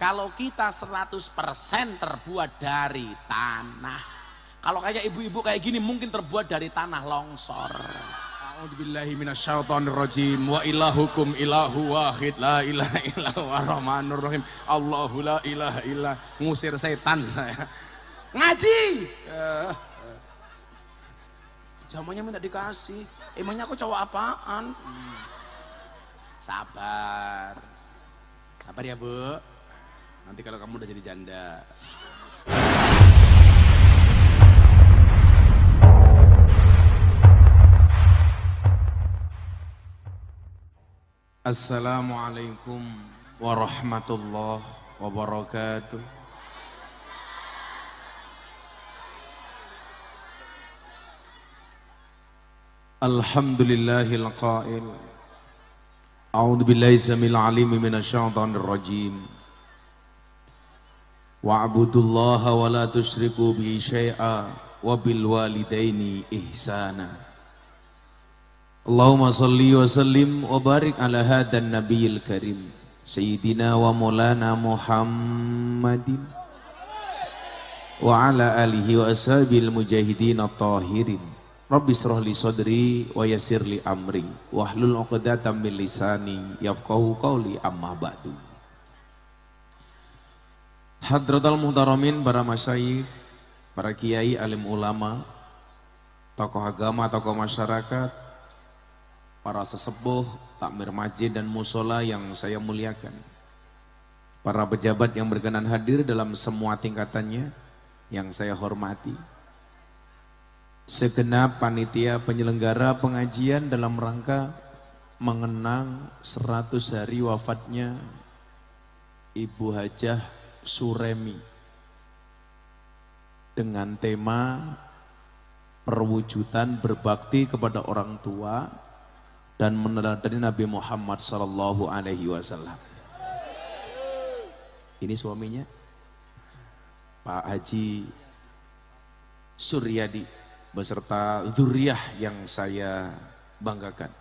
kalau kita 100% terbuat dari tanah. Kalau kayak ibu-ibu kayak gini mungkin terbuat dari tanah longsor. A'udzubillahi minasyaitonirrajim. Wa ilahukum ilahu wahid la ilaha illallah ar-rahmanur rahim. Allahu la ilaha illa, ngusir setan. Ngaji. Jamannya minta dikasih. Emangnya aku cowok apaan? Sabar. Sabar ya, Bu. Nanti kalau kamu udah jadi janda. Assalamualaikum warahmatullahi wabarakatuh. Alhamdulillahil qail. A'udzu billahi samil alim minasyaitonir rajim. Wa'budullaha wa la tusyriku bihi syai'a wa bil walidaini ihsana. Allahumma salli wa sallim wa barik ala hadan nabiyil karim sayyidina wa maulana Muhammadin wa ala alihi wa ashabil mujahidin at-tahirin. Rabbi shrah li sadri wa yassir li amri wahlul 'uqdatam min lisani yafqahu qawli, amma ba'du. Hadratal muhtaramin, para masyayikh, para kiai, alim ulama, tokoh agama, tokoh masyarakat, para sesepuh, takmir masjid dan musola yang saya muliakan, para pejabat yang berkenan hadir dalam semua tingkatannya yang saya hormati, segenap panitia penyelenggara pengajian dalam rangka mengenang 100 hari wafatnya Ibu Hajah Suremi dengan tema perwujudan berbakti kepada orang tua dan meneladani Nabi Muhammad sallallahu alaihi wasallam. Ini suaminya Pak Haji Suryadi beserta dzurriyyah yang saya banggakan.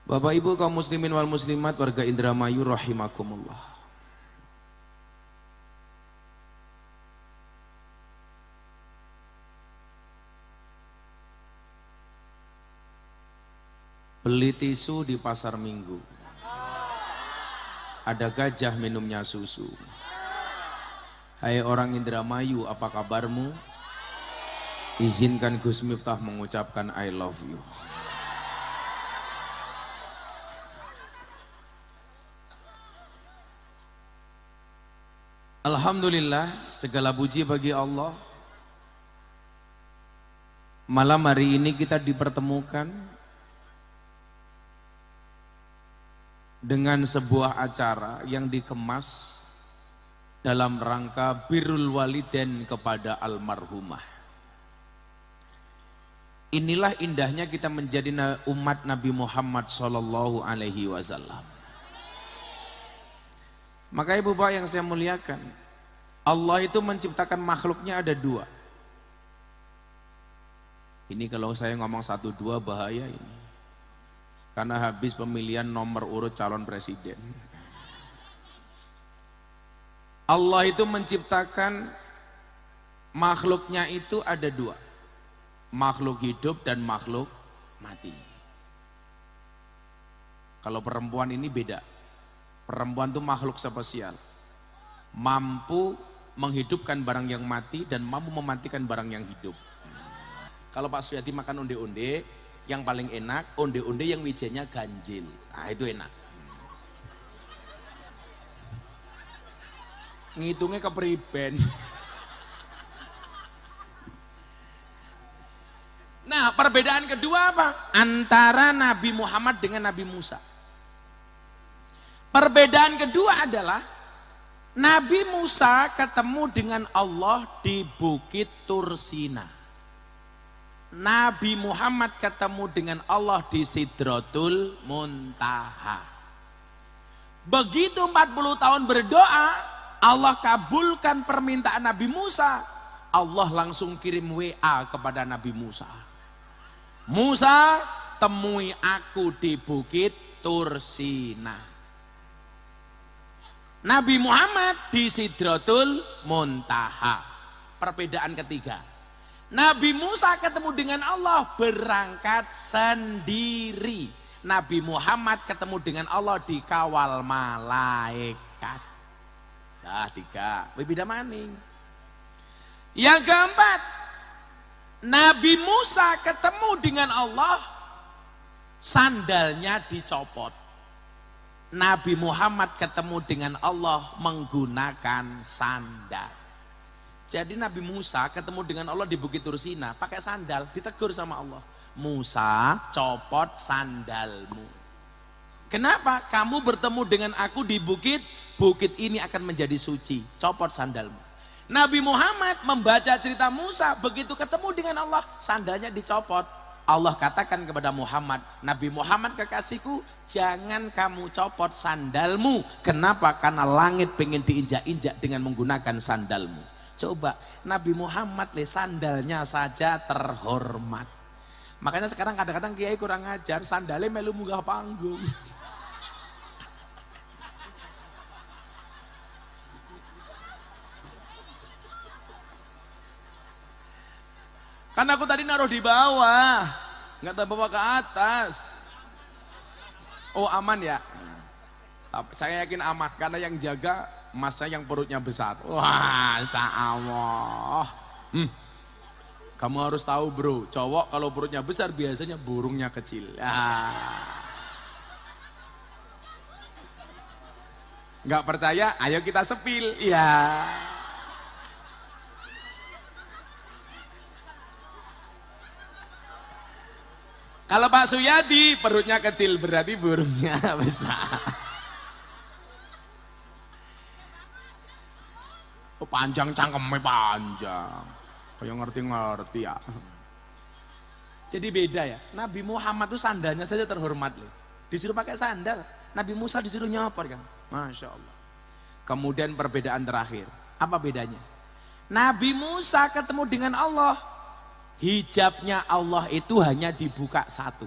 Bapak Ibu kaum muslimin wal muslimat, warga Indramayu rahimakumullah. Beli tisu di pasar Minggu, ada gajah minumnya susu. Hai orang Indramayu, apa kabarmu? Izinkan Gus Miftah mengucapkan I love you. Alhamdulillah, segala puji bagi Allah. Malam hari ini kita dipertemukan dengan sebuah acara yang dikemas dalam rangka birrul walidain kepada almarhumah. Inilah indahnya kita menjadi umat Nabi Muhammad sallallahu alaihi wasallam. Maka ibu bapak yang saya muliakan, Allah itu menciptakan makhluknya ada dua. Ini kalau saya ngomong 1, 2 bahaya ini, karena habis pemilihan nomor urut calon presiden. Allah itu menciptakan makhluknya itu ada dua, makhluk hidup dan makhluk mati. Kalau perempuan ini beda, perempuan itu makhluk spesial, mampu menghidupkan barang yang mati dan mampu mematikan barang yang hidup. Kalau Pak Suyadi makan onde-onde, yang paling enak onde-onde yang wijanya ganjil. Nah itu enak. Ngitungnya kepriben. Nah perbedaan kedua apa? Antara Nabi Muhammad dengan Nabi Musa. Perbedaan kedua adalah Nabi Musa ketemu dengan Allah di Bukit Tursina. Nabi Muhammad ketemu dengan Allah di Sidratul Muntaha. Begitu 40 tahun berdoa, Allah kabulkan permintaan Nabi Musa. Allah langsung kirim WA kepada Nabi Musa. Musa, temui aku di Bukit Tursina. Nabi Muhammad di Sidratul Muntaha. Perbedaan ketiga. Nabi Musa ketemu dengan Allah berangkat sendiri. Nabi Muhammad ketemu dengan Allah dikawal malaikat. Dah tiga. Beda maning. Yang keempat, Nabi Musa ketemu dengan Allah, sandalnya dicopot. Nabi Muhammad ketemu dengan Allah menggunakan sandal. Jadi Nabi Musa ketemu dengan Allah di Bukit Tursina pakai sandal, ditegur sama Allah. Musa, copot sandalmu. Kenapa? Kamu bertemu dengan aku di bukit, bukit ini akan menjadi suci. Copot sandalmu. Nabi Muhammad membaca cerita Musa, begitu ketemu dengan Allah, sandalnya dicopot. Allah katakan kepada Muhammad, Nabi Muhammad kekasihku, jangan kamu copot sandalmu. Kenapa? Karena langit pengen diinjak-injak dengan menggunakan sandalmu. Coba, Nabi Muhammad sandalnya saja terhormat. Makanya sekarang kadang-kadang kiai kurang ajar, sandalnya melu munggah panggung. Karena aku tadi naruh di bawah, nggak tahu bawa ke atas. Oh aman ya? Saya yakin aman, karena yang jaga masa yang perutnya besar. Wah, Allah. Kamu harus tahu bro, cowok kalau perutnya besar biasanya burungnya kecil. Nggak percaya? Ayo kita sepil. Ya. Kalau Pak Suyadi perutnya kecil berarti burungnya besar. Oh, panjang cangkemnya panjang. Kayak ngerti-ngerti ya. Jadi beda ya. Nabi Muhammad tuh sandalnya saja terhormat loh. Disuruh pakai sandal. Nabi Musa disuruh nyopot kan. Masya Allah. Kemudian perbedaan terakhir. Apa bedanya? Nabi Musa ketemu dengan Allah. Hijabnya Allah itu hanya dibuka satu.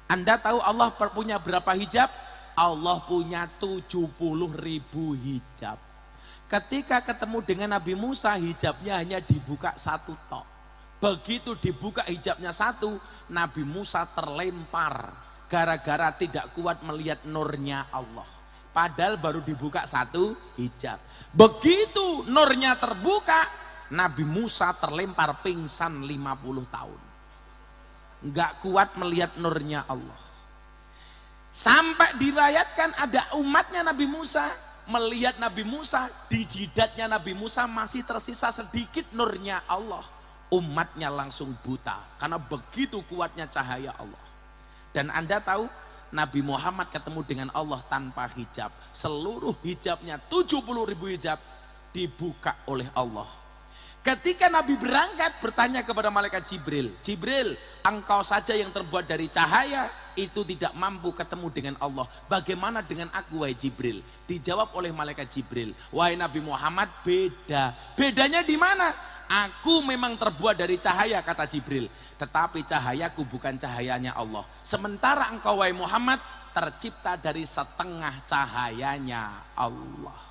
Anda tahu Allah punya berapa hijab? Allah punya 70.000 hijab. Ketika ketemu dengan Nabi Musa, hijabnya hanya dibuka satu tok. Begitu dibuka hijabnya satu, Nabi Musa terlempar gara-gara tidak kuat melihat nurnya Allah. Padahal baru dibuka satu hijab. Begitu nurnya terbuka, Nabi Musa terlempar pingsan 50 tahun. Enggak kuat melihat nurnya Allah. Sampai dirayatkan ada umatnya Nabi Musa, melihat Nabi Musa, di jidatnya Nabi Musa masih tersisa sedikit nurnya Allah. Umatnya langsung buta karena begitu kuatnya cahaya Allah. Dan Anda tahu Nabi Muhammad ketemu dengan Allah tanpa hijab. Seluruh hijabnya 70.000 hijab dibuka oleh Allah. Ketika Nabi berangkat bertanya kepada malaikat Jibril, Jibril, engkau saja yang terbuat dari cahaya itu tidak mampu ketemu dengan Allah. Bagaimana dengan aku wahai Jibril? Dijawab oleh malaikat Jibril, wahai Nabi Muhammad beda. Bedanya di mana? Aku memang terbuat dari cahaya kata Jibril, tetapi cahayaku bukan cahayanya Allah. Sementara engkau wahai Muhammad tercipta dari setengah cahayanya Allah.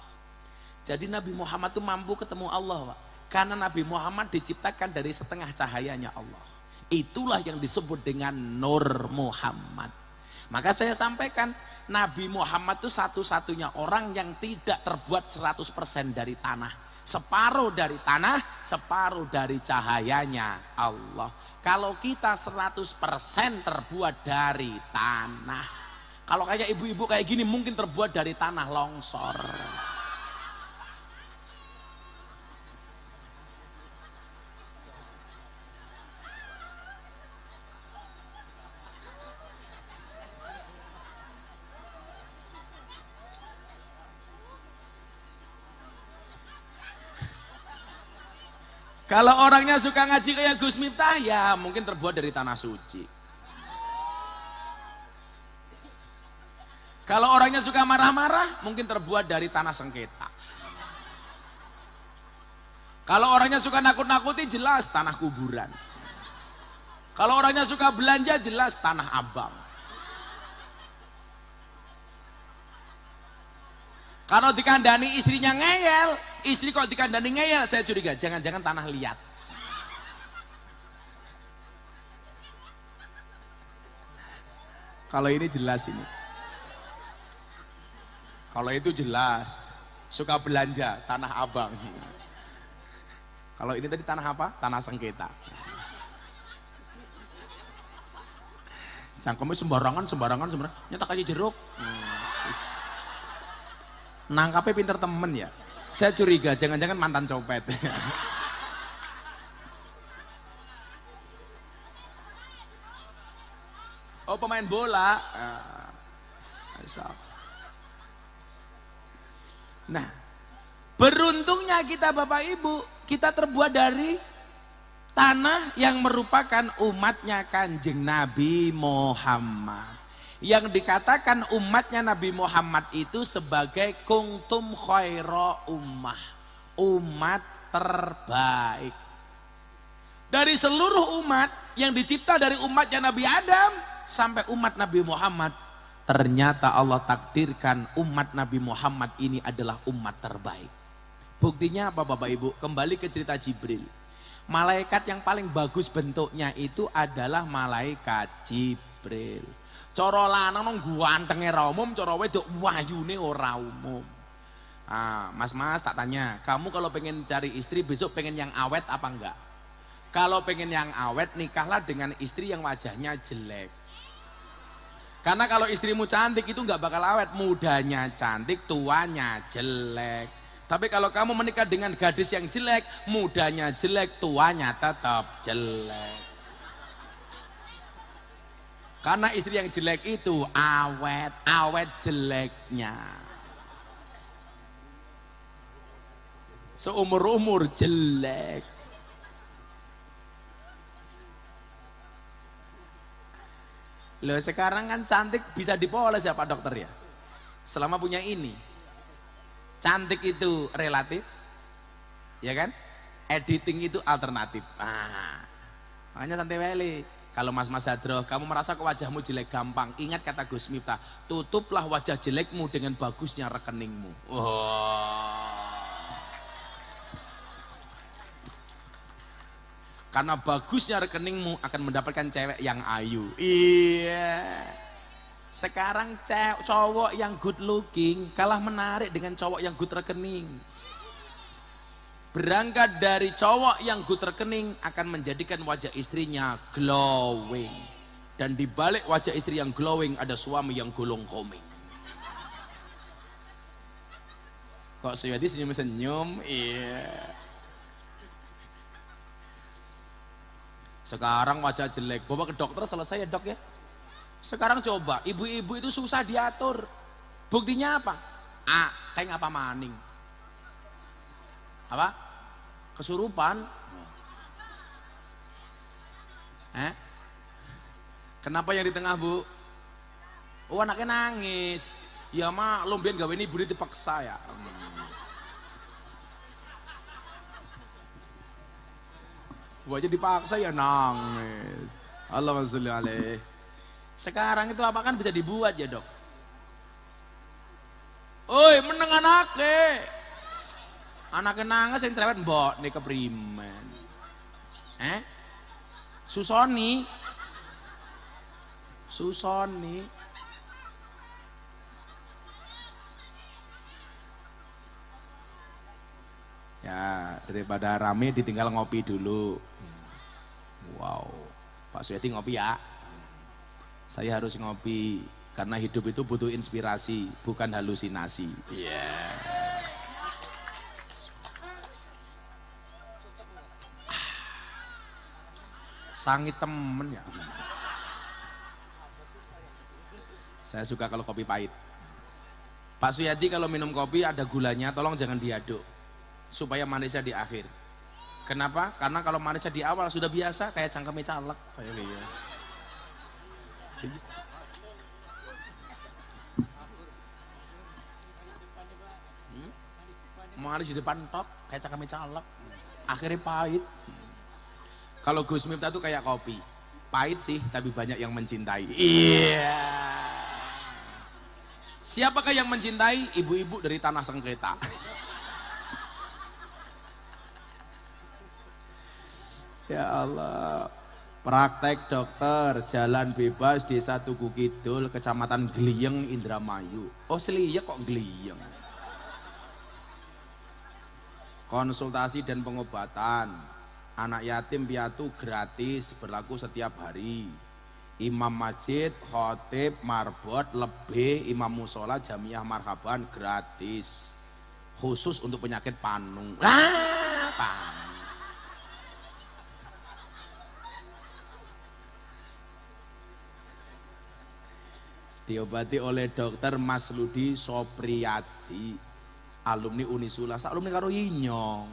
Jadi Nabi Muhammad itu mampu ketemu Allah, Pak. Karena Nabi Muhammad diciptakan dari setengah cahayanya Allah. Itulah yang disebut dengan Nur Muhammad. Maka saya sampaikan, Nabi Muhammad itu satu-satunya orang yang tidak terbuat 100% dari tanah. Separuh dari tanah, separuh dari cahayanya Allah. Kalau kita 100% terbuat dari tanah. Kalau kayak ibu-ibu kayak gini mungkin terbuat dari tanah longsor. Kalau orangnya suka ngaji kayak Gus Miftah, ya mungkin terbuat dari tanah suci. Kalau orangnya suka marah-marah, mungkin terbuat dari tanah sengketa. Kalau orangnya suka nakut-nakuti, jelas tanah kuburan. Kalau orangnya suka belanja, jelas tanah abang. Kalau dikandani istrinya ngeyel, istri kok dikandani ngeyel, saya curiga jangan-jangan tanah liat. Kalau ini jelas ini. Kalau itu jelas, suka belanja tanah abang. Kalau ini tadi tanah apa? Tanah sengketa. Cangkemnya sembarangan, nyata kasih jeruk. Nangkapnya pinter temen ya. Saya curiga jangan-jangan mantan copet. Oh pemain bola. Nah, beruntungnya kita Bapak Ibu, kita terbuat dari tanah yang merupakan umatnya Kanjeng Nabi Muhammad. Yang dikatakan umatnya Nabi Muhammad itu sebagai kuntum khaira ummah, umat terbaik. Dari seluruh umat yang dicipta dari umatnya Nabi Adam sampai umat Nabi Muhammad, ternyata Allah takdirkan umat Nabi Muhammad ini adalah umat terbaik. Buktinya apa Bapak Ibu? Kembali ke cerita Jibril. Malaikat yang paling bagus bentuknya itu adalah malaikat Jibril. Cara lanang nang gantenge ra umum, cara wedok wayune ora umum. Mas tak tanya, kamu kalau pengen cari istri besok pengen yang awet apa enggak? Kalau pengen yang awet nikahlah dengan istri yang wajahnya jelek. Karena kalau istrimu cantik itu enggak bakal awet, mudanya cantik, tuanya jelek. Tapi kalau kamu menikah dengan gadis yang jelek, mudanya jelek, tuanya tetap jelek. Karena istri yang jelek itu awet jeleknya. Seumur-umur jelek. Loh sekarang kan cantik bisa dipoles ya Pak Dokter ya. Selama punya ini. Cantik itu relatif. Ya kan? Editing itu alternatif. Makanya santai weli. Kalau Mas Hadroh, kamu merasa ke wajahmu jelek gampang, ingat kata Gus Miftah, tutuplah wajah jelekmu dengan bagusnya rekeningmu. Karena bagusnya rekeningmu akan mendapatkan cewek yang ayu. Iya. Sekarang cowok yang good looking kalah menarik dengan cowok yang good rekening. Berangkat dari cowok yang good rekening akan menjadikan wajah istrinya glowing. Dan di balik wajah istri yang glowing ada suami yang golong koming. Kok Suyati senyum-senyum? Iya. Sekarang wajah jelek, bawa ke dokter selesai ya dok ya. Sekarang coba, ibu-ibu itu susah diatur. Buktinya apa? Kayak ngapa maning. Apa? Kesurupan. Kenapa yang di tengah Bu? Oh anaknya nangis. Ya maklum biar gawe ini ibu dipaksa ya. Bu aja dipaksa ya nangis. Allahumma sholli alaih. Sekarang itu apa kan bisa dibuat ya dok. Oi meneng anaknya. Anaknya nangis yang cerewet mbok nih keprimen. Susoni. Ya daripada rame ditinggal ngopi dulu. Wow, Pak Suyati ngopi ya. Saya harus ngopi karena hidup itu butuh inspirasi, bukan halusinasi. Iya. Sangit temen ya. Saya suka kalau kopi pahit. Pak Suyadi kalau minum kopi ada gulanya, tolong jangan diaduk supaya manisnya di akhir. Kenapa? Karena kalau manisnya di awal sudah biasa kayak cangkeme caleg kayak gitu. Manis di depan tok kayak cangkeme caleg. Akhirnya pahit. Kalau Gus Miftah itu kayak kopi, pahit sih tapi banyak yang mencintai. Iya. Siapakah yang mencintai? Ibu-ibu dari tanah sengketa. Ya Allah. Praktek dokter jalan bebas desa Tugu Kidul, kecamatan Gliyeng, Indramayu. Oh Seliya kok Gliyeng. Konsultasi dan pengobatan anak yatim piatu gratis, berlaku setiap hari. Imam masjid, khotib, marbot, lebih, imam musola, jamiah marhaban gratis. Khusus untuk penyakit panu. Panu. Diobati oleh dokter Mas Ludi Sopriyadi, alumni Unisula. Alumni karo Inyong.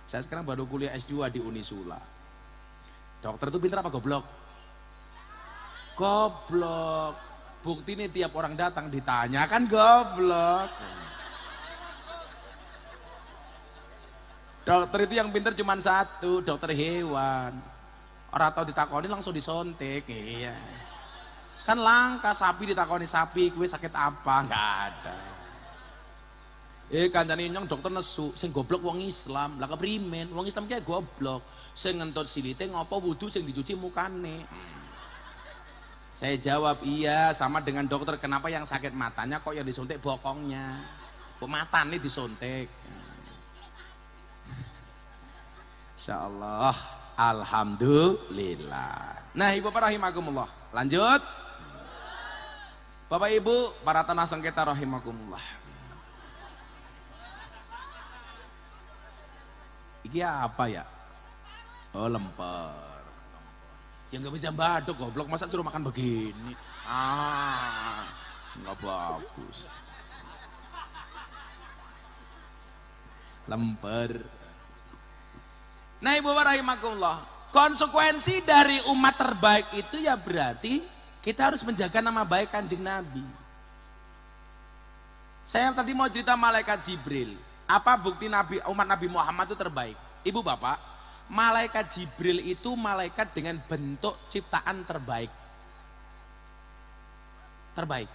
Saya sekarang baru kuliah S2 di Unisula. Dokter itu pintar apa goblok? Goblok. Bukti nih tiap orang datang ditanya kan goblok. Dokter itu yang pintar cuma satu, dokter hewan. Orang tahu ditakoni langsung disontek. Iya. Kan langka sapi ditakoni sapi, kue sakit apa? Nggak ada. Kancane nyong dokter nesu, sing goblok wong Islam. Lah keprimen? Wong Islam kayak goblok. Sing ngentut silite ngopo wudu sing dicuci mukane. Saya jawab iya, sama dengan dokter. Kenapa yang sakit matanya kok yang disuntik bokongnya? Kok matanya disuntik? Insya Allah, alhamdulillah. Nah ibu para rahimakumullah, lanjut. Bapak ibu para tanah sengketa rahimakumullah. Ini apa ya? Oh lemper. Ya nggak bisa baduk goblok, masa suruh makan begini? Nggak bagus. Lemper. Nah ibu rahimakumullah, konsekuensi dari umat terbaik itu ya berarti kita harus menjaga nama baik Kanjeng Nabi. Saya tadi mau cerita malaikat Jibril. Apa bukti umat Nabi Muhammad itu terbaik? Ibu bapak, malaikat Jibril itu malaikat dengan bentuk ciptaan terbaik. Terbaik.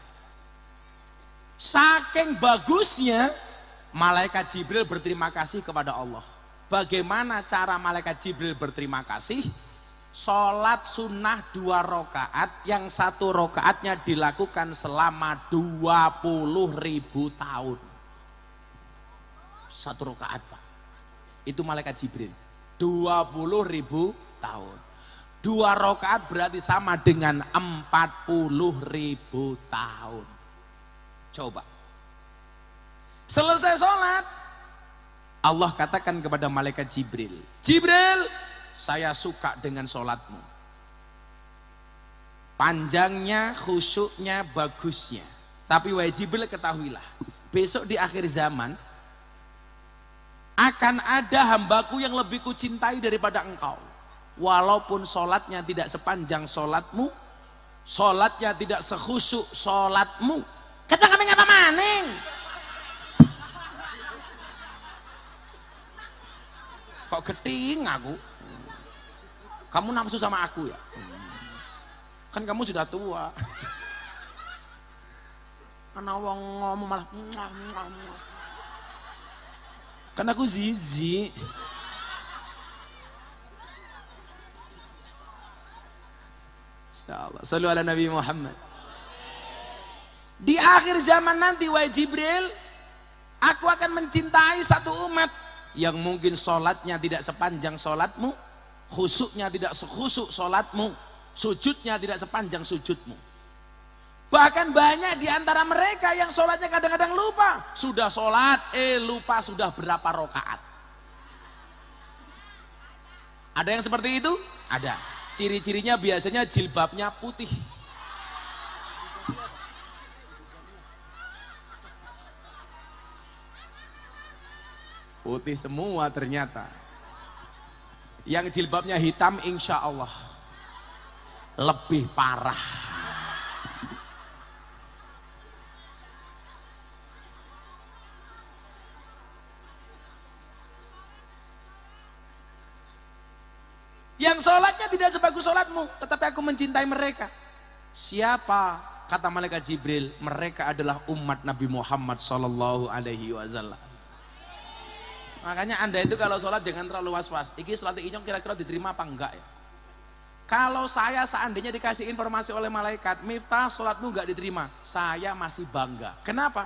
Saking bagusnya, malaikat Jibril berterima kasih kepada Allah. Bagaimana cara malaikat Jibril berterima kasih? Sholat sunnah 2 rakaat, yang 1 rakaatnya dilakukan selama 20.000 tahun. 1 rakaat Pak, itu malaikat Jibril. 20.000 tahun. 2 rakaat berarti sama dengan 40.000 tahun. Coba. Selesai sholat, Allah katakan kepada malaikat Jibril, Jibril, saya suka dengan sholatmu. Panjangnya, khusyuknya, bagusnya. Tapi wahai Jibril ketahuilah, besok di akhir zaman akan ada hambaku yang lebih kucintai daripada engkau. Walaupun sholatnya tidak sepanjang sholatmu, sholatnya tidak sekhusyuk sholatmu. Kecang kami ngapa maning? Kok geting aku? Kamu nafsu sama aku ya? Kan kamu sudah tua. Ana wong ngomong malah kan aku zizi. Insyaallah. Shallu ala Nabi Muhammad. Di akhir zaman nanti wahai Jibril, aku akan mencintai satu umat yang mungkin sholatnya tidak sepanjang sholatmu, khusyuknya tidak sekhusyuk sholatmu, sujudnya tidak sepanjang sujudmu. Bahkan banyak di antara mereka yang sholatnya kadang-kadang lupa. Sudah sholat, lupa sudah berapa rakaat. Ada yang seperti itu? Ada. Ciri-cirinya biasanya jilbabnya putih. Putih semua ternyata. Yang jilbabnya hitam insya Allah lebih parah. Yang sholatnya tidak sebagus sholatmu, tetapi aku mencintai mereka. Siapa Kata malaikat Jibril, mereka adalah umat Nabi Muhammad sallallahu alaihi wasallam. Makanya Anda itu kalau sholat jangan terlalu was-was. Iki sholat inyong kira-kira diterima apa enggak ya? Kalau saya seandainya dikasih informasi oleh malaikat, Miftah sholatmu enggak diterima, saya masih bangga. Kenapa?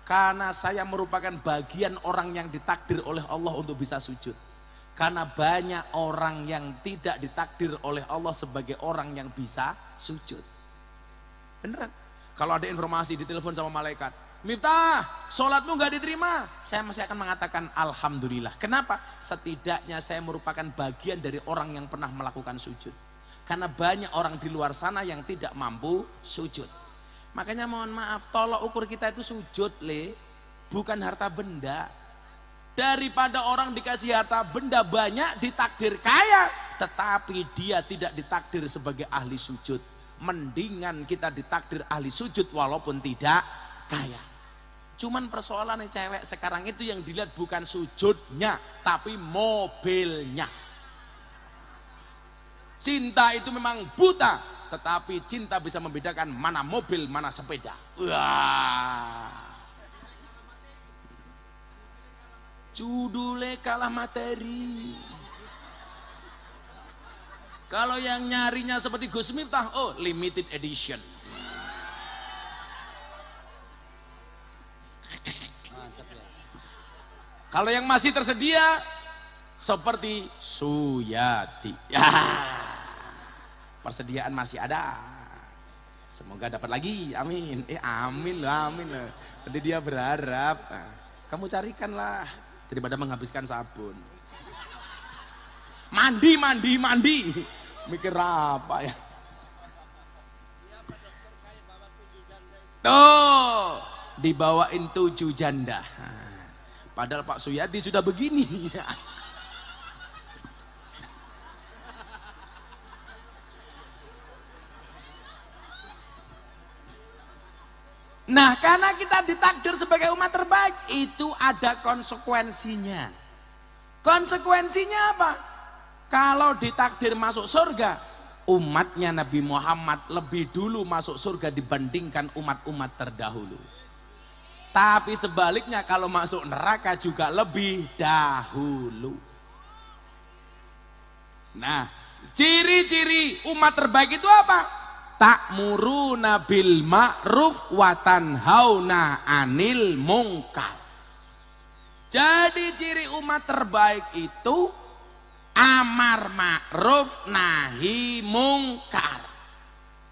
Karena saya merupakan bagian orang yang ditakdir oleh Allah untuk bisa sujud. Karena banyak orang yang tidak ditakdir oleh Allah sebagai orang yang bisa sujud. Beneran. Kalau ada informasi ditelepon sama malaikat, Miftah, sholatmu nggak diterima, saya masih akan mengatakan alhamdulillah. Kenapa? Setidaknya saya merupakan bagian dari orang yang pernah melakukan sujud. Karena banyak orang di luar sana yang tidak mampu sujud. Makanya mohon maaf, tolok ukur kita itu sujud, bukan harta benda. Daripada orang dikasih harta benda banyak, ditakdir kaya, tetapi dia tidak ditakdir sebagai ahli sujud. Mendingan kita ditakdir ahli sujud walaupun tidak kaya. Cuman persoalannya cewek sekarang itu yang dilihat bukan sujudnya, tapi mobilnya. Cinta itu memang buta, tetapi cinta bisa membedakan mana mobil, mana sepeda. Wah. Judulnya kalah materi. Kalau yang nyarinya seperti Gus Miftah, oh limited edition. Kalau yang masih tersedia seperti Suyati. Ya. Persediaan masih ada. Semoga dapat lagi. Amin. Amin loh, amin loh. Nanti dia berharap. Nah, kamu carikanlah daripada menghabiskan sabun. Mandi. Mikir apa ya? Tuh, dibawain 7 janda. Padahal Pak Suyadi sudah begini. Nah, karena kita ditakdir sebagai umat terbaik, itu ada konsekuensinya. Konsekuensinya apa? Kalau ditakdir masuk surga, umatnya Nabi Muhammad lebih dulu masuk surga dibandingkan umat-umat terdahulu. Tapi sebaliknya kalau masuk neraka juga lebih dahulu. Nah, ciri-ciri umat terbaik itu apa? Ta'muruna bil ma'ruf wa tanhauna 'anil munkar. Jadi ciri umat terbaik itu amar ma'ruf nahi mungkar.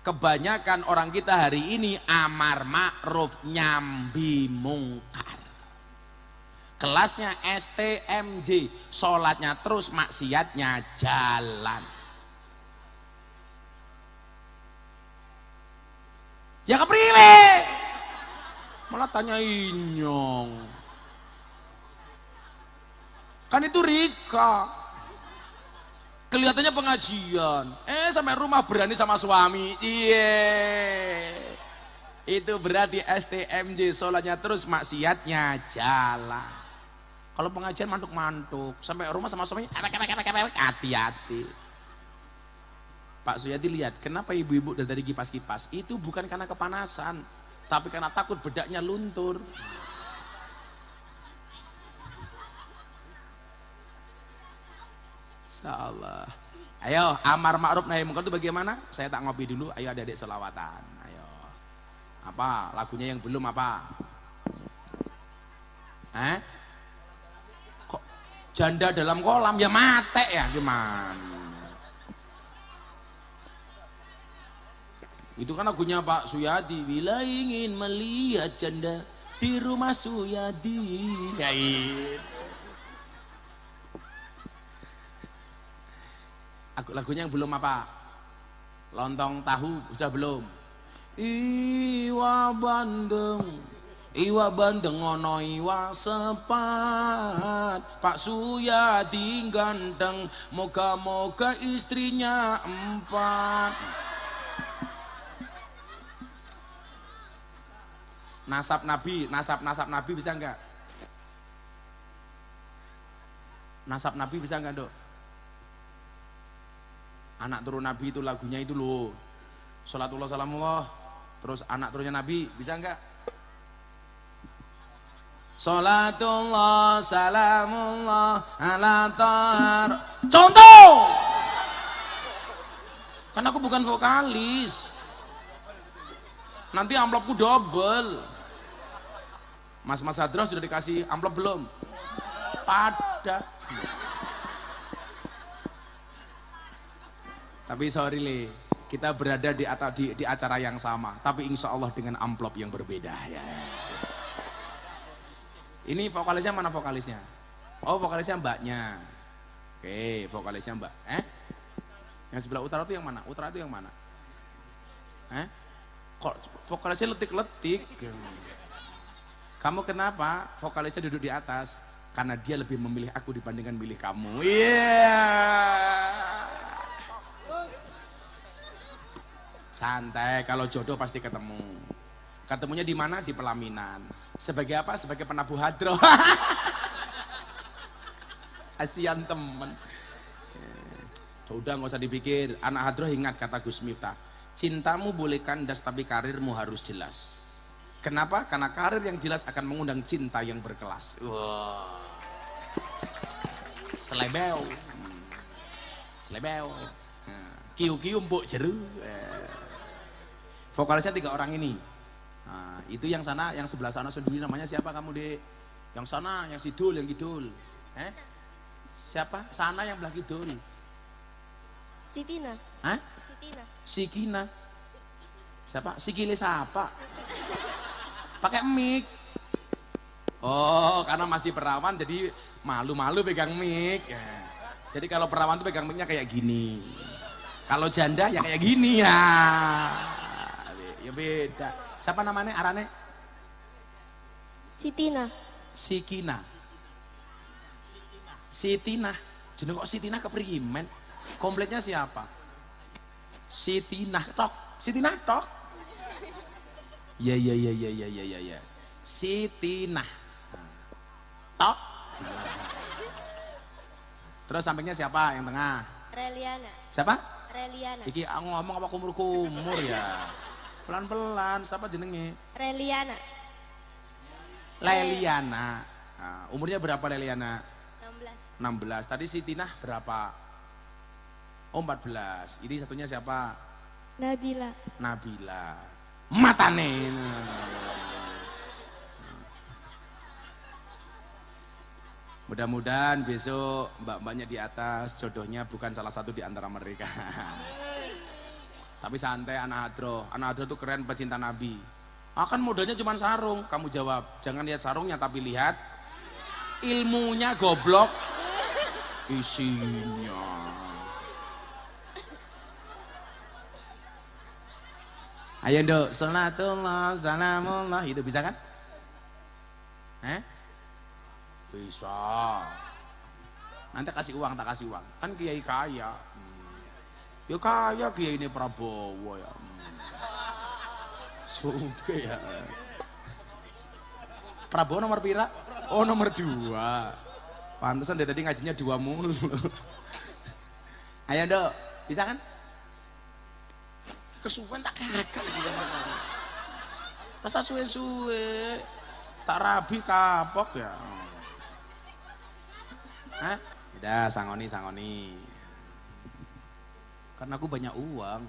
Kebanyakan orang kita hari ini amar ma'ruf nyambi mungkar. Kelasnya STMJ, sholatnya terus maksiatnya jalan. Ya kepriwe? Malah tanya inyong. Kan itu Rika. Kelihatannya pengajian, sampai rumah berani sama suami. Itu berarti STMJ, sholatnya terus maksiatnya jalan. Kalau pengajian mantuk-mantuk, sampai rumah sama suami hati-hati. Pak Suyadi lihat, kenapa ibu-ibu dari tadi kipas-kipas? Itu bukan karena kepanasan, tapi karena takut bedaknya luntur. Insyaallah. Ayo, amar ma'ruf nahi munkar itu bagaimana? Saya tak ngopi dulu. Ayo adik-adik selawatan. Ayo. Apa? Lagunya yang belum apa? Kok janda dalam kolam ya mate ya gimana? Itu kan lagunya Pak Suyadi. Bila ingin melihat janda di rumah Suyadi. Ya itu. Lagunya yang belum apa? Lontong tahu sudah belum? Iwa bandeng ono iwa sepat. Pak Suyadi ganteng, moga-moga istrinya 4. Nasab Nabi bisa enggak? Nasab Nabi bisa enggak, Dok? Anak turun Nabi itu lagunya itu loh. Salatullah salamullah Terus anak turunnya Nabi, bisa enggak? Salatullah salamullah ala tar. Contoh. Karena aku bukan vokalis. Nanti amplopku double. Mas Hadro sudah dikasih amplop belum? Pada. Tapi sorry Le, kita berada di acara yang sama, tapi insya Allah dengan amplop yang berbeda ya. Ini vokalisnya mana vokalisnya? Oh vokalisnya mbaknya. Oke vokalisnya mbak. Yang sebelah utara itu yang mana? Utara itu yang mana? Kok vokalisnya letik-letik? Kamu kenapa vokalisnya duduk di atas? Karena dia lebih memilih aku dibandingkan milih kamu. Iya. Santai, kalau jodoh pasti ketemu. Ketemunya di mana? Di pelaminan. Sebagai apa? Sebagai penabuh hadroh. Kasihan temen. Udah nggak usah dipikir. Anak hadroh ingat kata Gus Miftah. Cintamu boleh kandas tapi karirmu harus jelas. Kenapa? Karena karir yang jelas akan mengundang cinta yang berkelas. Wow. Selebeo. Selebeo. Kiu-kiu mbok jeru. Vokalisnya 3 orang ini. Nah, itu yang sana, yang sebelah sana sendiri namanya siapa kamu Dek? Yang sana, yang sidul, yang kidul. Siapa? Sana yang belah kidul. Sitina. Hah? Sitina. Sikina. Siapa? Sikile siapa? Pakai mic. Oh, karena masih perawan jadi malu-malu pegang mic. Ya. Jadi kalau perawan tuh pegang micnya kayak gini. Kalau janda ya kayak gini ya. Ya beda. Siapa namanya arane? Sitina. Sikina. Sitina. Jeneng kok Sitina keprimen? Kompletnya siapa? Sitina tok. Sitina tok. Ya. Sitina. Tok. Terus sampingnya siapa yang tengah? Reliana. Siapa? Reliana. Iki ngomong apa kumur-kumur ya. Pelan-pelan, siapa jenenge? Reliana. Leliana. Nah, umurnya berapa Leliana? 16. 16. Tadi Sitinah berapa? Oh 14. Ini satunya siapa? Nabila. Nabila. Matane. Mudah-mudahan besok mbak-mbaknya di atas jodohnya bukan salah satu di antara mereka. Tapi santai anak hadroh. Anak hadroh itu keren pecinta Nabi. Akan modalnya cuma sarung. Kamu jawab, jangan lihat sarungnya tapi lihat ilmunya goblok. Isinya. Ayo Nduk, salatullah, salamullah. Itu bisa kan? Bisa. Nanti kasih uang, tak kasih uang. Kan kiai kaya. Ya kaya kiai ini Prabowo ya. Suge ya. Prabowo nomor pira? Oh nomor 2. Pantesan dari tadi ngajinya 2 mulu. Ayo Nduk, bisa kan? Kesuwen tak kakak gitu. Rasa suwe-suwe. Tak rabi kapok ya. Udah sangoni. Karena aku banyak uang.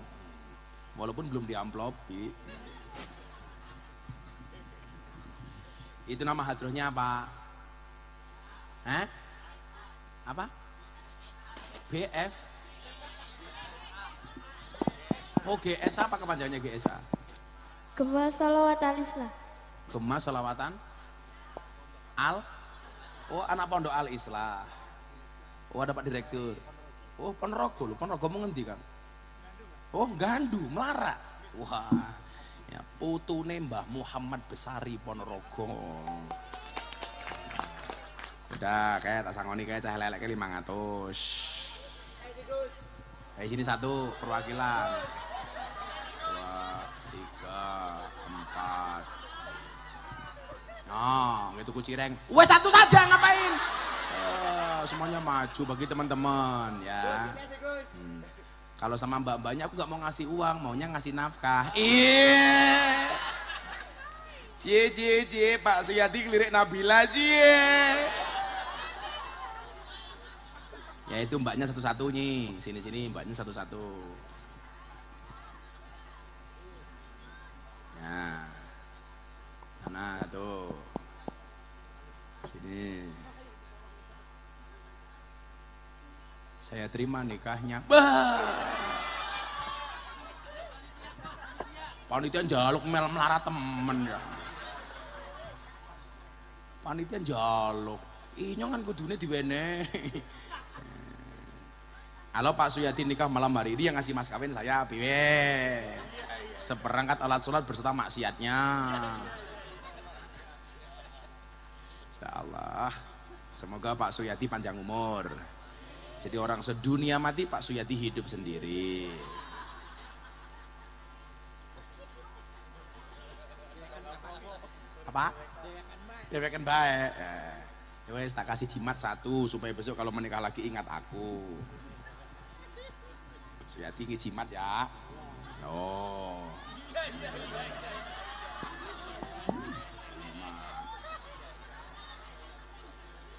Walaupun belum diamplopi. Itu nama hadrohnya apa? Apa? BF. Oh GS apa kepanjangannya GSA? Gema Sholawatan Islam. Gema Sholawatan Al. Oh anak pondok Al Islah. Oh ada Pak Direktur. Oh Ponorogo, Ponorogo mau ngendi Kang? Oh Gandu, Melarat. Wah, ya putune Mbah Muhammad Besari Ponorogo. Udah kayak tak sangoni kayak cah lelek ke 500. Sini 1 perwakilan. 2, 3, 4. Nah, itu kucireng. Wes 1 saja ngapain? Semuanya maju bagi teman-teman ya. Kalau sama mbak-mbaknya aku nggak mau ngasih uang, maunya ngasih nafkah. Iya. Cie, Pak Suyati ngelirik Nabila cie. Ya itu mbaknya satu-satu nih, sini mbaknya satu-satu. Ya, mana tuh, sini. Saya terima nikahnya. Bah. Panitia jaluk mel melarat temen ya. Panitia jaluk. Inyo kan kudune diwenehi. Halo Pak Suyati nikah malam hari ini yang ngasih mas kawin saya piwe. Seperangkat alat sholat berserta maksiatnya. Insyaallah. Semoga Pak Suyati panjang umur. Jadi orang sedunia mati Pak Suyati hidup sendiri. Apa? Dewekan baik. Ya wes tak kasih jimat satu supaya besok kalau menikah lagi ingat aku. Suyati ngejimat ya. Oh.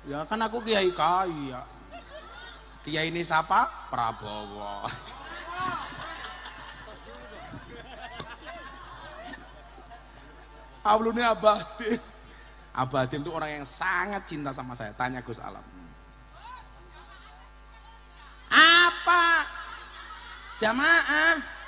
Ya kan aku kiai kaya. Kiai ini siapa? Prabowo. Ablune Abadim. Abadim itu orang yang sangat cinta sama saya. Tanya Gus Alam. Apa? Jamaah.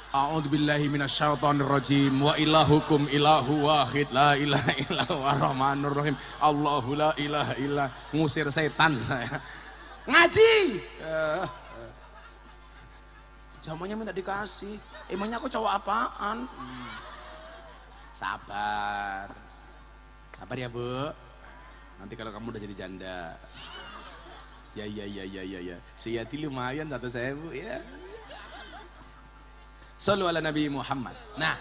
A'udzubillahi minasyaitonirrajim wa ilahukum ilahu wahid la ilaha illa huwa rahmanur rahim. Allahu la ilaha illa ngusir setan. Ngaji. Jamannya minta dikasih. Emangnya aku cowok apaan? Sabar. Sabar ya, Bu. Nanti kalau kamu udah jadi janda. Ya. Suyati lumayan 1.000 ya. Shallu ala Nabi Muhammad. Nah,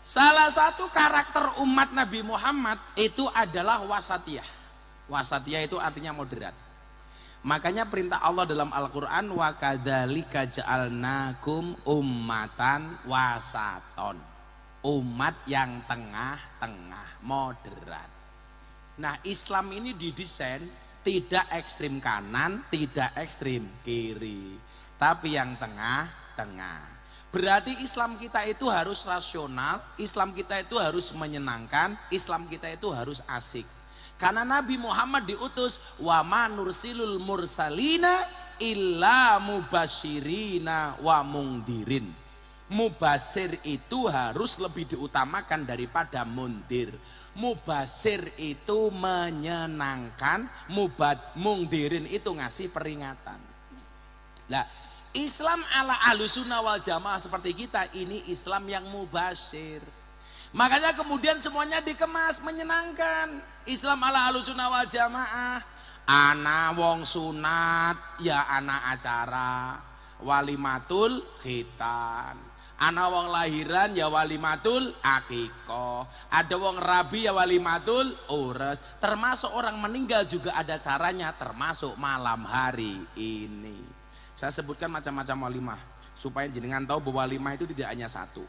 salah satu karakter umat Nabi Muhammad itu adalah wasatiyah. Wasatiyah itu artinya moderat. Makanya perintah Allah dalam Al-Quran wa kadzalika ja'alnakum ummatan wasaton. Umat yang tengah-tengah, moderat. Nah, Islam ini didesain tidak ekstrim kanan, tidak ekstrim kiri, tapi yang tengah-tengah. Berarti Islam kita itu harus rasional, Islam kita itu harus menyenangkan, Islam kita itu harus asik. Karena Nabi Muhammad diutus wa ma nursilul mursalina illa mubasyirina wa mungdirin. Mubasir itu harus lebih diutamakan daripada mundir. Mubasir itu menyenangkan, mungdirin itu ngasih peringatan. Nah, Islam ala ahlussunnah wal jamaah seperti kita ini Islam yang mubasir. Makanya kemudian semuanya dikemas menyenangkan. Islam ala ahlussunnah wal jamaah. Ana wong sunat ya ana acara walimatul khitan. Ana wong lahiran ya walimatul akikoh. Ada wong rabi ya walimatul ures. Termasuk orang meninggal juga ada caranya, termasuk malam hari ini. Saya sebutkan macam-macam walimah supaya jenengan tahu bahwa walimah itu tidak hanya satu.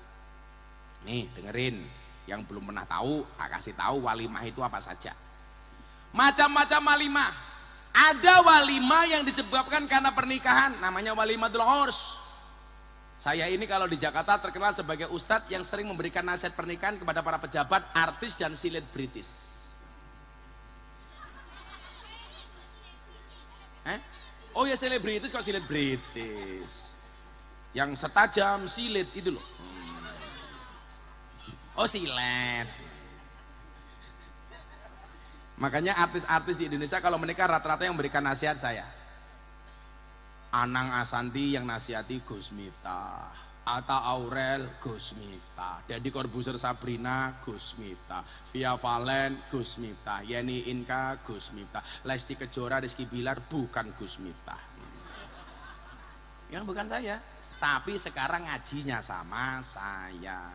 Nih dengerin, yang belum pernah tahu, tak kasih tahu walimah itu apa saja. Macam-macam walimah. Ada walimah yang disebabkan karena pernikahan, namanya walimatul urs. Saya ini kalau di Jakarta terkenal sebagai ustadz yang sering memberikan nasihat pernikahan kepada para pejabat, artis dan selebritis. Oh ya selebritis kok selebritis. Yang setajam silet itu loh. Oh silet. Makanya artis-artis di Indonesia kalau menikah rata-rata yang memberikan nasihat saya. Anang Asanti yang nasihati Gus Miftah, Atta Aurel Gus Miftah, Deddy Corbuzier Sabrina Gus Miftah, Via Valen Gus Miftah, Yeni Inka Gus Miftah, Lesti Kejora Rizky Bilar bukan Gus Miftah. Yang bukan saya, tapi sekarang ngajinya sama saya.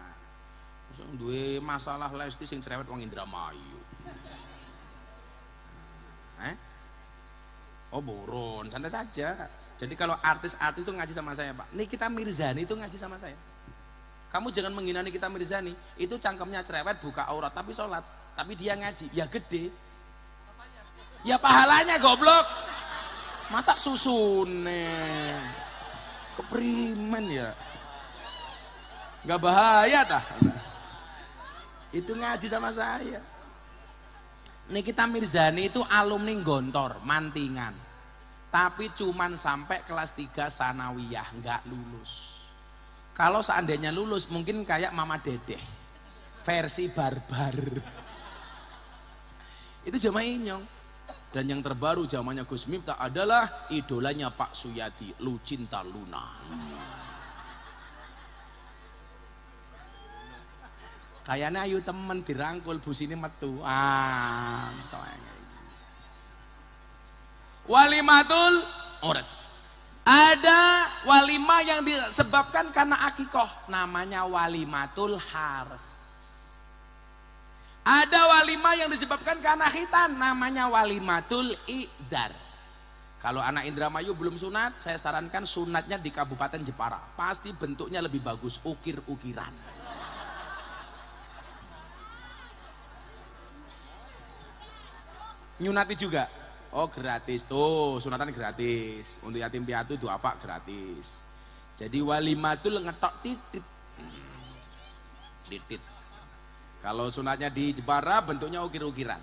Duwe masalah Lesti sing cerewet wong Indramayu. Oh burun, santai saja. Jadi kalau artis-artis itu ngaji sama saya Pak. Nikita Mirzani itu ngaji sama saya. Kamu jangan menghina Nikita Mirzani. Itu cangkemnya cerewet, buka aurat, tapi sholat. Tapi dia ngaji, ya gede. Ya pahalanya goblok. Masa susune. Keprimen ya. Gak bahaya tah. Itu ngaji sama saya. Nikita Mirzani itu alumni Gontor, Mantingan. Tapi cuman sampai kelas 3 sanawiyah, nggak lulus. Kalau seandainya lulus mungkin kayak Mama Dedeh, versi barbar. Itu Jamaah Inyong. Dan yang terbaru zamannya Gus Miftah adalah idolanya Pak Suyadi, Lucinta Luna. Kayaknya ayu temen dirangkul bus ini metu. Walimatul ures. Ada walimah yang disebabkan karena akikoh, namanya walimatul hares. Ada walimah yang disebabkan karena khitan, namanya walimatul i'dar. Kalau anak Indramayu belum sunat, saya sarankan sunatnya di Kabupaten Jepara. Pasti bentuknya lebih bagus, ukir-ukiran. Nyunati juga. Oh gratis tuh, sunatan gratis. Untuk yatim piatu duafa gratis. Jadi walimatul ngetok titit. Titit. Kalau sunatnya di Jepara bentuknya ukir-ukiran.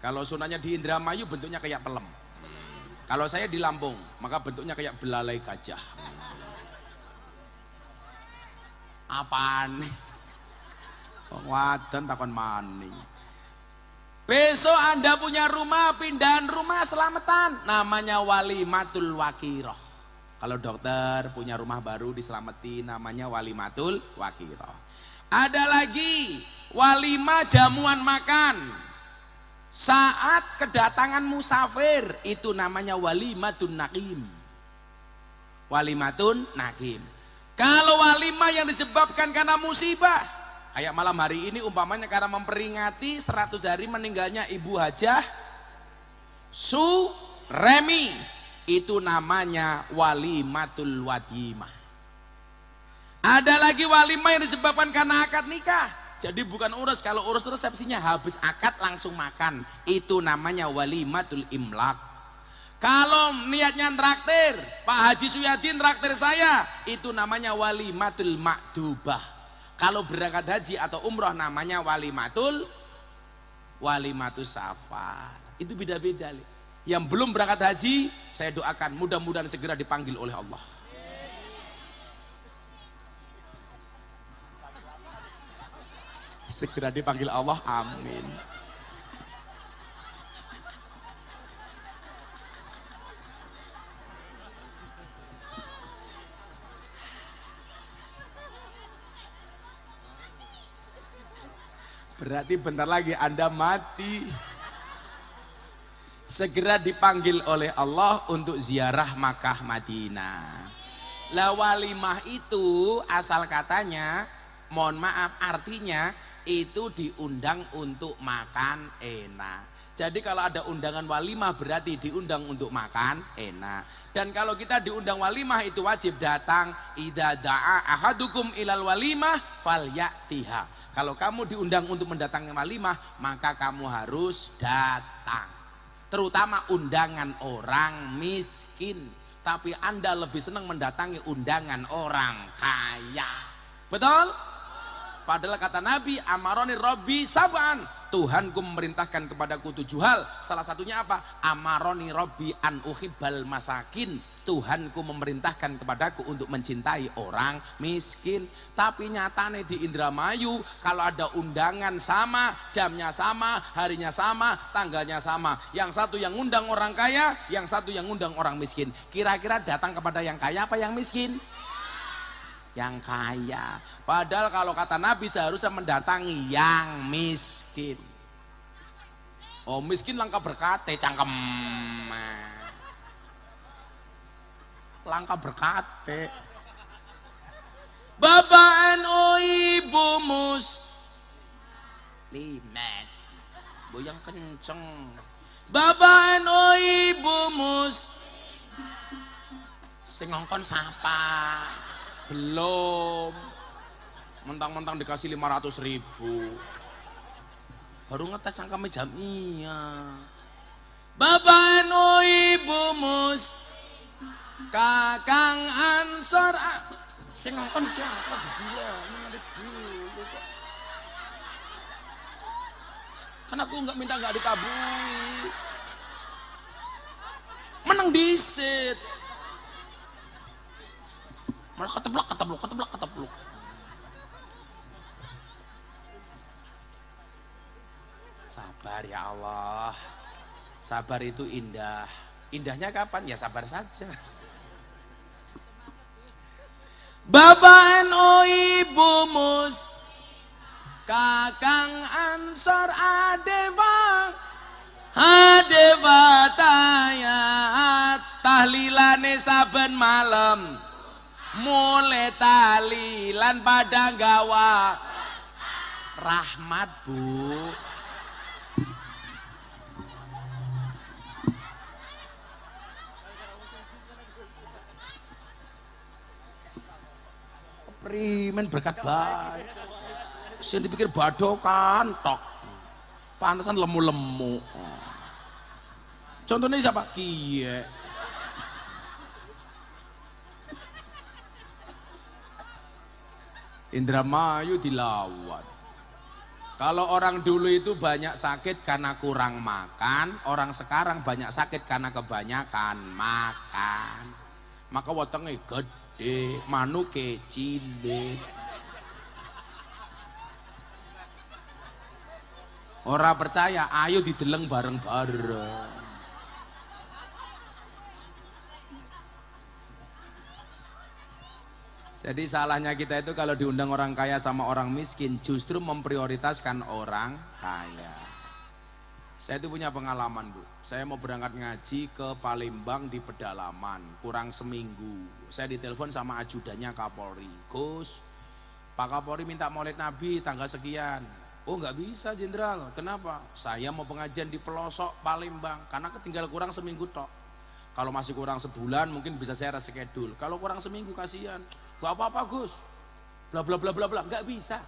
Kalau sunatnya di Indramayu bentuknya kayak pelem. Kalau saya di Lampung, maka bentuknya kayak belalai gajah. Apaan? Wadan takon maning. Besok Anda punya rumah, pindahan rumah selamatan, namanya walimatul wakiroh. Kalau dokter punya rumah baru diselamatin, namanya walimatul wakiroh. Ada lagi walimah jamuan makan saat kedatangan musafir, itu namanya walimatun nakim. Walimatun nakim. Kalau walimah yang disebabkan karena musibah, kayak malam hari ini umpamanya karena memperingati 100 hari meninggalnya Ibu Hajah Suremi, itu namanya walimatul wadimah. Ada lagi walimah yang disebabkan karena akad nikah. Jadi bukan urus, kalau urus itu resepsinya habis akad langsung makan, itu namanya walimatul imlak. Kalau niatnya traktir, Pak Haji Suyadi traktir saya, itu namanya walimatul makdubah. Kalau berangkat haji atau umroh namanya walimatul safar. Itu beda-beda. Yang belum berangkat haji, saya doakan mudah-mudahan segera dipanggil oleh Allah. Segera dipanggil Allah, amin. Berarti bentar lagi Anda mati. Segera dipanggil oleh Allah untuk ziarah Makkah Madinah. Lah walimah itu asal katanya, mohon maaf, artinya itu diundang untuk makan enak. Jadi kalau ada undangan walimah berarti diundang untuk makan enak. Dan kalau kita diundang walimah itu wajib datang. Idza da'a ahadukum ilal walimah falyatiha. Kalau kamu diundang untuk mendatangi walimah, maka kamu harus datang. Terutama undangan orang miskin. Tapi Anda lebih senang mendatangi undangan orang kaya. Betul? Padahal kata Nabi, amaroni Robbi sab'an, Tuhanku memerintahkan kepadaku 7 hal. Salah satunya apa? Amaroni Robbi an uhibbal masakin, Tuhanku memerintahkan kepadaku untuk mencintai orang miskin. Tapi nyatane di Indramayu, kalau ada undangan sama, jamnya sama, harinya sama, tanggalnya sama. Yang satu yang ngundang orang kaya, yang satu yang ngundang orang miskin. Kira-kira datang kepada yang kaya apa yang miskin? Yang kaya. Padahal kalau kata Nabi seharusnya mendatangi yang miskin. Oh miskin langka berkate cangkem. Langka berkate. Bapak no ibu muslimat, boyang kenceng. Bapak NU Ibu Mus. Sing ngongkon sapa? Belum. Mentang-mentang dikasih 500.000. Baru ngetes cangkeme Jamiah. Bapak NU Ibu Mus. Kakang Ansor. Sing ngongkon siapa? Dulu kok. Kan aku nggak minta nggak dikabuli. Menang disit. Malah keteblok. Sabar ya Allah. Sabar itu indah. Indahnya kapan? Ya sabar saja. Bapak NU Ibu Mus. Kakang Ansor Adeva tayat tahlilane saben malam mulai tahlilan pada gawa rahmat Bu. Primen berkat baik. Sing dipikir badokan tok. Pantesan lemu-lemu. Contohnya siapa? Kiye. Indramayu dilawan. Kalau orang dulu itu banyak sakit karena kurang makan, orang sekarang banyak sakit karena kebanyakan makan. Maka wetenge gede, manuke cilik. Ora percaya, ayo dideleng bareng-bareng. Jadi salahnya kita itu kalau diundang orang kaya sama orang miskin justru memprioritaskan orang kaya. Saya itu punya pengalaman Bu. Saya mau berangkat ngaji ke Palembang di pedalaman, kurang seminggu. Saya ditelepon sama ajudannya Kapolri. Gus, Pak Kapolri minta maulid Nabi tanggal sekian. Oh nggak bisa Jenderal, kenapa? Saya mau pengajian di pelosok Palembang karena ketinggal kurang seminggu tok. Kalau masih kurang sebulan mungkin bisa saya reschedule. Kalau kurang seminggu kasihan. Gak apa-apa Gus. Bla bla bla bla bla, nggak bisa.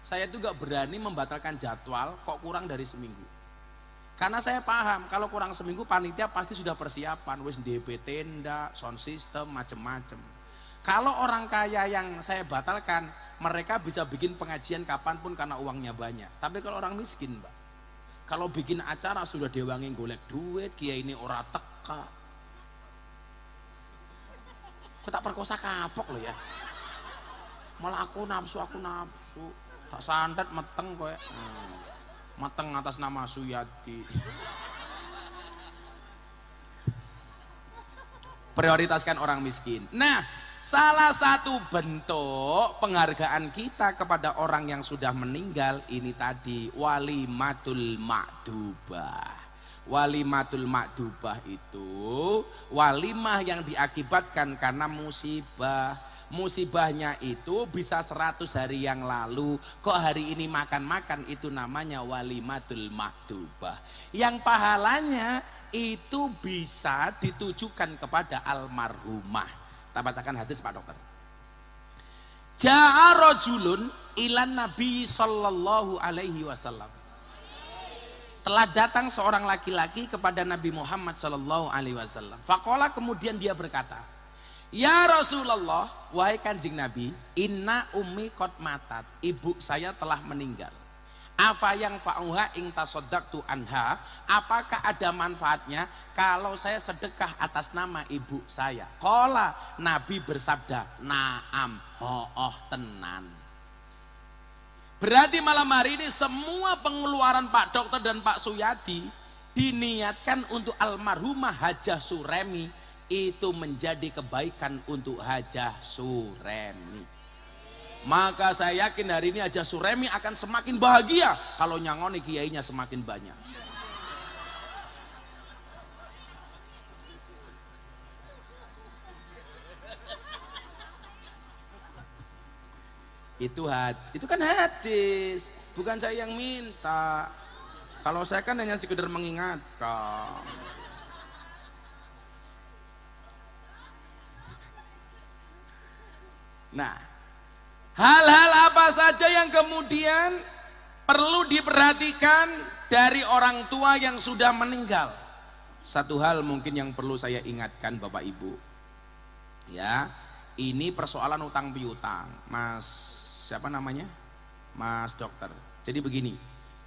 Saya tuh nggak berani membatalkan jadwal kok kurang dari seminggu. Karena saya paham kalau kurang seminggu panitia pasti sudah persiapan, wis DP tenda, sound system, macem-macem. Kalau orang kaya yang saya batalkan, mereka bisa bikin pengajian kapanpun karena uangnya banyak. Tapi kalau orang miskin Mbak, kalau bikin acara sudah diwangi golek duit, kiai ini ora teka. Kok tak perkosa kapok loh ya. Malah aku nafsu, tak santet meteng kowe. Meteng atas nama Suyati. Prioritaskan orang miskin. Nah, salah satu bentuk penghargaan kita kepada orang yang sudah meninggal ini tadi walimatul ma'dubah. Walimatul ma'dubah itu walimah yang diakibatkan karena musibah. Musibahnya itu bisa 100 hari yang lalu, kok hari ini makan-makan, itu namanya walimatul ma'dubah. Yang pahalanya itu bisa ditujukan kepada almarhumah. Kita bacakan hadis Pak Dokter. Ja'a rajulun ilan Nabi sallallahu alaihi wasallam. Telah datang seorang laki-laki kepada Nabi Muhammad sallallahu alaihi wasallam. Faqala, kemudian dia berkata, "Ya Rasulullah, wahai Kanjeng Nabi, inna ummi qad matat, ibu saya telah meninggal. Afa yang fa'uha ing tasaddaqtu anha, apakah ada manfaatnya kalau saya sedekah atas nama ibu saya?" Qala, Nabi bersabda, "Naam, hooh tenan." Berarti malam hari ini semua pengeluaran Pak Dokter dan Pak Suyadi diniatkan untuk almarhumah Hajah Suremi, itu menjadi kebaikan untuk Hajah Suremi. Maka saya yakin hari ini Hajah Suremi akan semakin bahagia kalau nyangoni kiainya semakin banyak. Itu kan hadis, bukan saya yang minta. Kalau saya kan hanya sekedar mengingatkan. Nah, hal-hal apa saja yang kemudian perlu diperhatikan dari orang tua yang sudah meninggal? Satu hal mungkin yang perlu saya ingatkan Bapak Ibu, ya, ini persoalan utang piutang, Mas siapa namanya? Mas dokter. Jadi begini,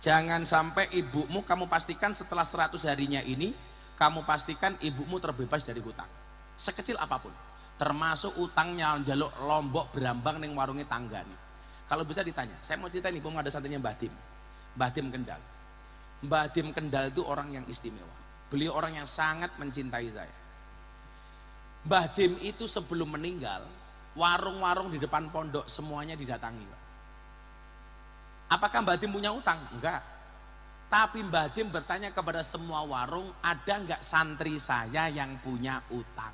jangan sampai ibumu, kamu pastikan setelah 100 harinya ini, kamu pastikan ibumu terbebas dari hutang, sekecil apapun, termasuk utangnya jaluk lombok berambang neng warungnya tangga nih. Kalau bisa ditanya, saya mau cerita nih, mau ada santrinya Mbah Dim, Mbah Dim Kendal. Mbah Dim Kendal itu orang yang istimewa. Beliau orang yang sangat mencintai saya. Mbah Dim itu sebelum meninggal, warung-warung di depan pondok semuanya didatangi. Apakah Mbah Dim punya utang? Enggak. Tapi Mbah Dim bertanya kepada semua warung, ada enggak santri saya yang punya utang?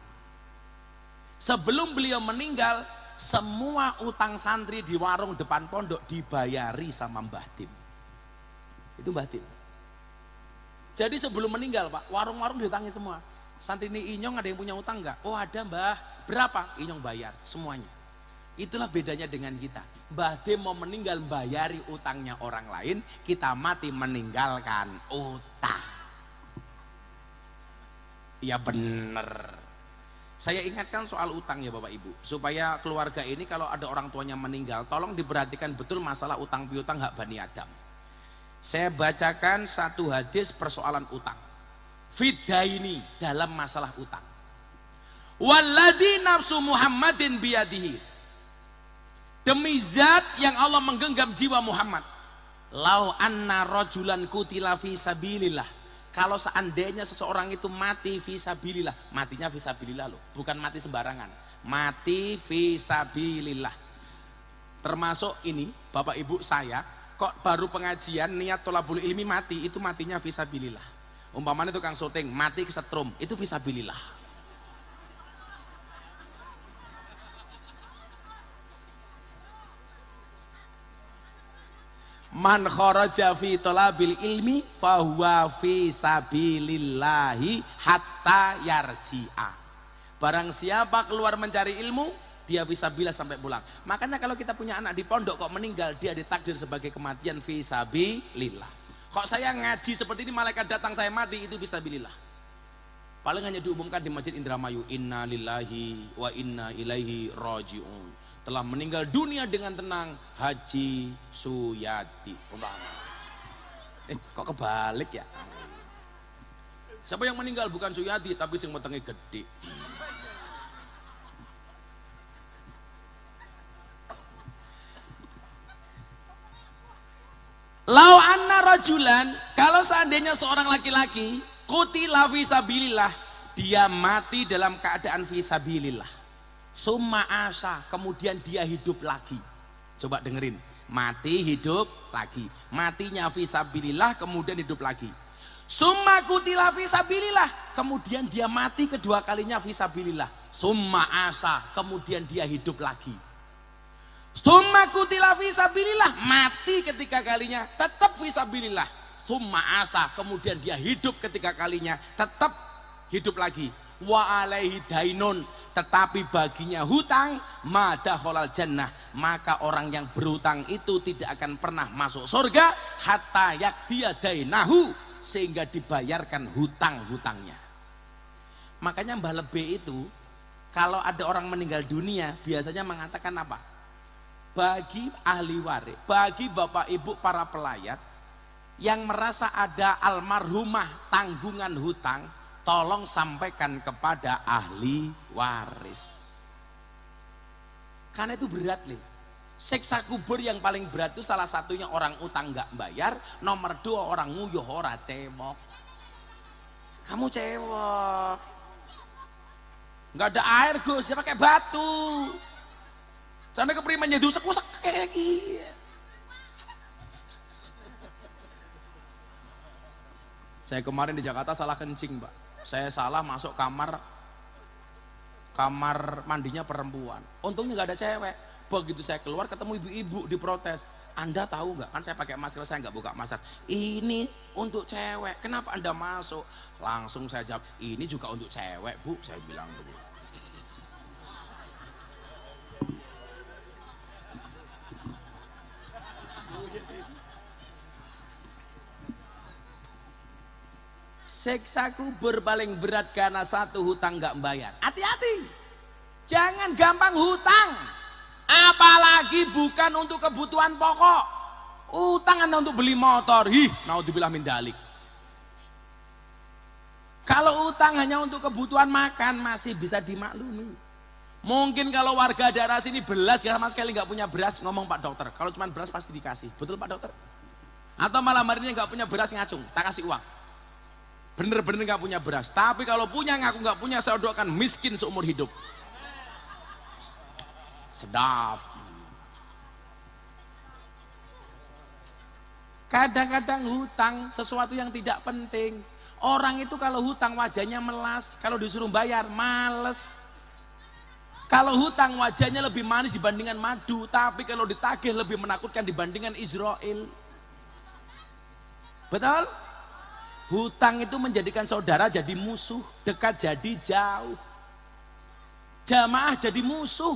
Sebelum beliau meninggal, semua utang santri di warung depan pondok dibayari sama Mbah Dim. Itu Mbah Dim. Jadi sebelum meninggal Pak, warung-warung diutangi semua. Santri ini Inyong ada yang punya utang enggak? Oh ada Mbah. Berapa? Inyong bayar semuanya. Itulah bedanya dengan kita. Mbah Dim mau meninggal bayari utangnya orang lain, kita mati meninggalkan utang. Ya bener. Saya ingatkan soal utang ya Bapak Ibu, supaya keluarga ini kalau ada orang tuanya meninggal, tolong diperhatikan betul masalah utang piutang hak Bani Adam. Saya bacakan satu hadis persoalan utang. Fidaini dalam masalah utang. Walladzi nafsu Muhammadin biyadihi. Demi zat yang Allah menggenggam jiwa Muhammad. Lau anna rajulan kutila fi sabilillah. Kalau seandainya seseorang itu mati fi sabilillah, matinya fi sabilillah loh, bukan mati sembarangan. Mati fi sabilillah. Termasuk ini Bapak Ibu, saya kok baru pengajian niat tholabul ilmi mati, itu matinya fisabilillah. Umpamanya tukang syuting mati kesetrum, itu fisabilillah. Man kharaja fi thalabil ilmi fahuwa fisabilillahi hatta yarji'a. Barang siapa keluar mencari ilmu, dia fisabilillah sampai pulang. Makanya kalau kita punya anak di pondok kok meninggal, dia ditakdir sebagai kematian fisabilillah. Kok saya ngaji seperti ini malaikat datang saya mati, itu fisabilillah. Paling hanya diumumkan di Masjid Indramayu, inna lillahi wa inna ilaihi raji'un. Telah meninggal dunia dengan tenang Haji Suyati. Kok kebalik ya? Siapa yang meninggal? Bukan Suyati, tapi sing wetenge gede. Lau anna rajulan, kalau seandainya seorang laki-laki qutila fisabilillah, dia mati dalam keadaan fisabilillah, summa asa, kemudian dia hidup lagi. Coba dengerin, mati hidup lagi, matinya fisabilillah kemudian hidup lagi. Summa qutila fisabilillah, kemudian dia mati kedua kalinya fisabilillah, summa asa, kemudian dia hidup lagi. Summa qutila fisabilillah, mati ketika kalinya tetap fisabilillah. Summa asa, kemudian dia hidup ketika kalinya tetap hidup lagi. Wa alaihi dainun, tetapi baginya hutang, madakhalal jannah, maka orang yang berhutang itu tidak akan pernah masuk surga hatta yakdiya dainahu, sehingga dibayarkan hutang-hutangnya. Makanya Mbah Lebe itu kalau ada orang meninggal dunia biasanya mengatakan apa? Bagi ahli waris, bagi bapak ibu para pelayat yang merasa ada almarhumah tanggungan hutang, tolong sampaikan kepada ahli waris. Karena itu berat nih. Siksa kubur yang paling berat itu salah satunya orang utang nggak bayar, nomor 2 orang nguyuh ora cewek. Kamu cewek, nggak ada air Gus, dia pakai batu. Sampai keprimannya diusek-usek kayak gini. Saya kemarin di Jakarta salah kencing, Pak. Saya salah masuk kamar mandinya perempuan. Untungnya nggak ada cewek. Begitu saya keluar ketemu ibu-ibu diprotes. Anda tahu nggak, kan saya pakai masker, saya nggak buka masker. Ini untuk cewek, kenapa Anda masuk? Langsung saya jawab, ini juga untuk cewek Bu, saya bilang begitu. Siksa kubur paling berat karena satu hutang nggak membayar. Hati-hati, jangan gampang hutang, apalagi bukan untuk kebutuhan pokok. Hutang Anda untuk beli motor, naudzubillah min dzalik. Kalau hutang hanya untuk kebutuhan makan masih bisa dimaklumi. Mungkin kalau warga daerah sini belas ya sama sekali nggak punya beras, ngomong Pak Dokter, kalau cuma beras pasti dikasih, betul Pak Dokter? Atau malam hari ini nggak punya beras, ngacung, tak kasih uang. Bener-bener nggak punya beras, tapi kalau punya ngaku nggak punya, saya doakan miskin seumur hidup. Sedap. Kadang-kadang hutang sesuatu yang tidak penting. Orang itu kalau hutang wajahnya melas, kalau disuruh bayar males. Kalau hutang wajahnya lebih manis dibandingkan madu, tapi kalau ditagih lebih menakutkan dibandingkan Israel. Betul? Hutang itu menjadikan saudara jadi musuh, dekat jadi jauh. Jamaah jadi musuh.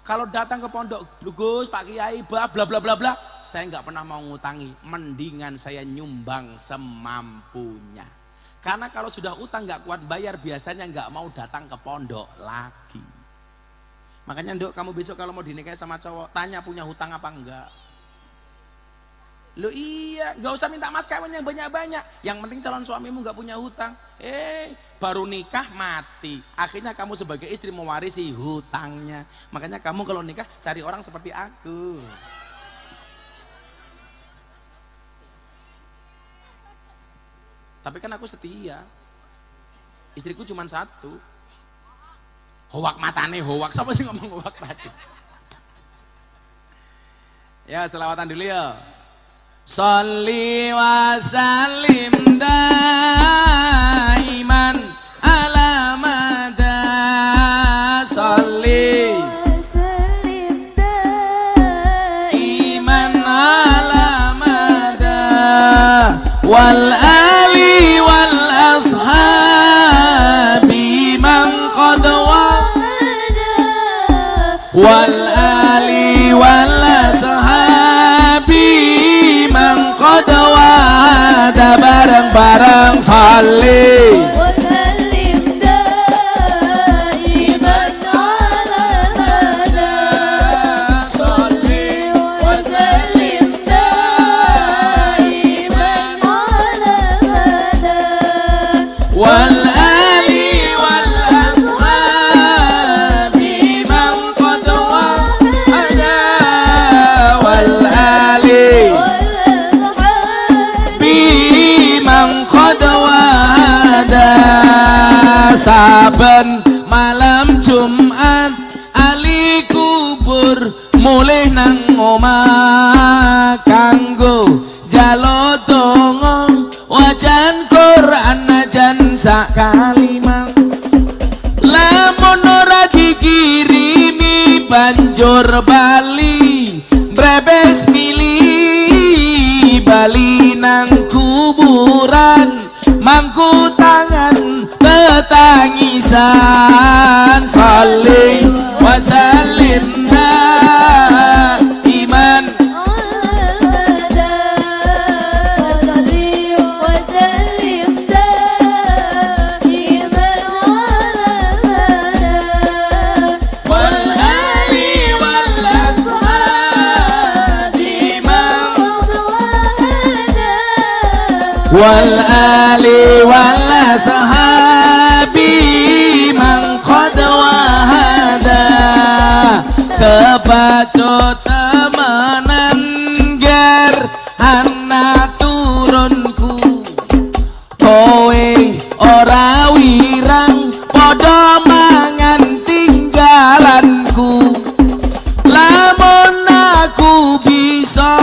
Kalau datang ke pondok, Gus, Pak Kiai, bla bla bla bla, saya nggak pernah mau ngutangi. Mendingan saya nyumbang semampunya. Karena kalau sudah utang nggak kuat bayar, biasanya nggak mau datang ke pondok lagi. Makanya Nduk, kamu besok kalau mau dinikahi sama cowok, tanya punya hutang apa enggak. Loh iya, nggak usah minta mas kawin yang banyak-banyak. Yang penting calon suamimu nggak punya hutang. Baru nikah mati. Akhirnya kamu sebagai istri mewarisi hutangnya. Makanya kamu kalau nikah cari orang seperti aku. Tapi kan aku setia. Istriku cuma satu. Hoak matane, hoak. Siapa sih ngomong hoak tadi? Ya, selawatan dulu ya. Sholli wa sallim daiman ala mada. Sholli wa sallim daiman ala mada. Wal ali wal ashabi man qad wa'ada. Wal ali wal ashabi qad wa'ada. Bareng-bareng sholli wa sallim daiman ala mada. Sholli wa sallim daiman ala mada. Wal ali wal ashabi man qad wa'ada. Wal ali saben malam Jumat ali kubur mulih nang omah kanggo jalo donga wajan Quran najan sak kalimah. Lamun ora dikirimi banjur bali brebes mili bali nang kuburan mangku tangan petangisan. Sholli wa sallim daiman sholli wa sallim daiman wal ali wal ashabi man wal ali wal ashabi man qad wahada. Kebacut temenan ger ana turunku, kowe ora wirang padha mangan tinggalanku. Lamun aku bisa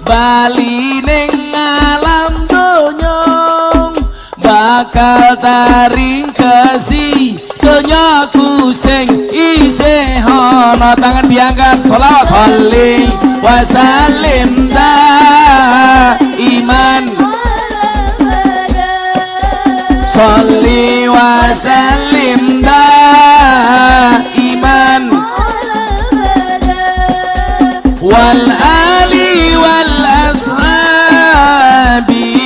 bali ning alam donya bakal taring kesi donya donyaku sing isih ana tangan diangkat sholawat sholli wa sallim iman sholli wa sallim iman wal ali wal ashabi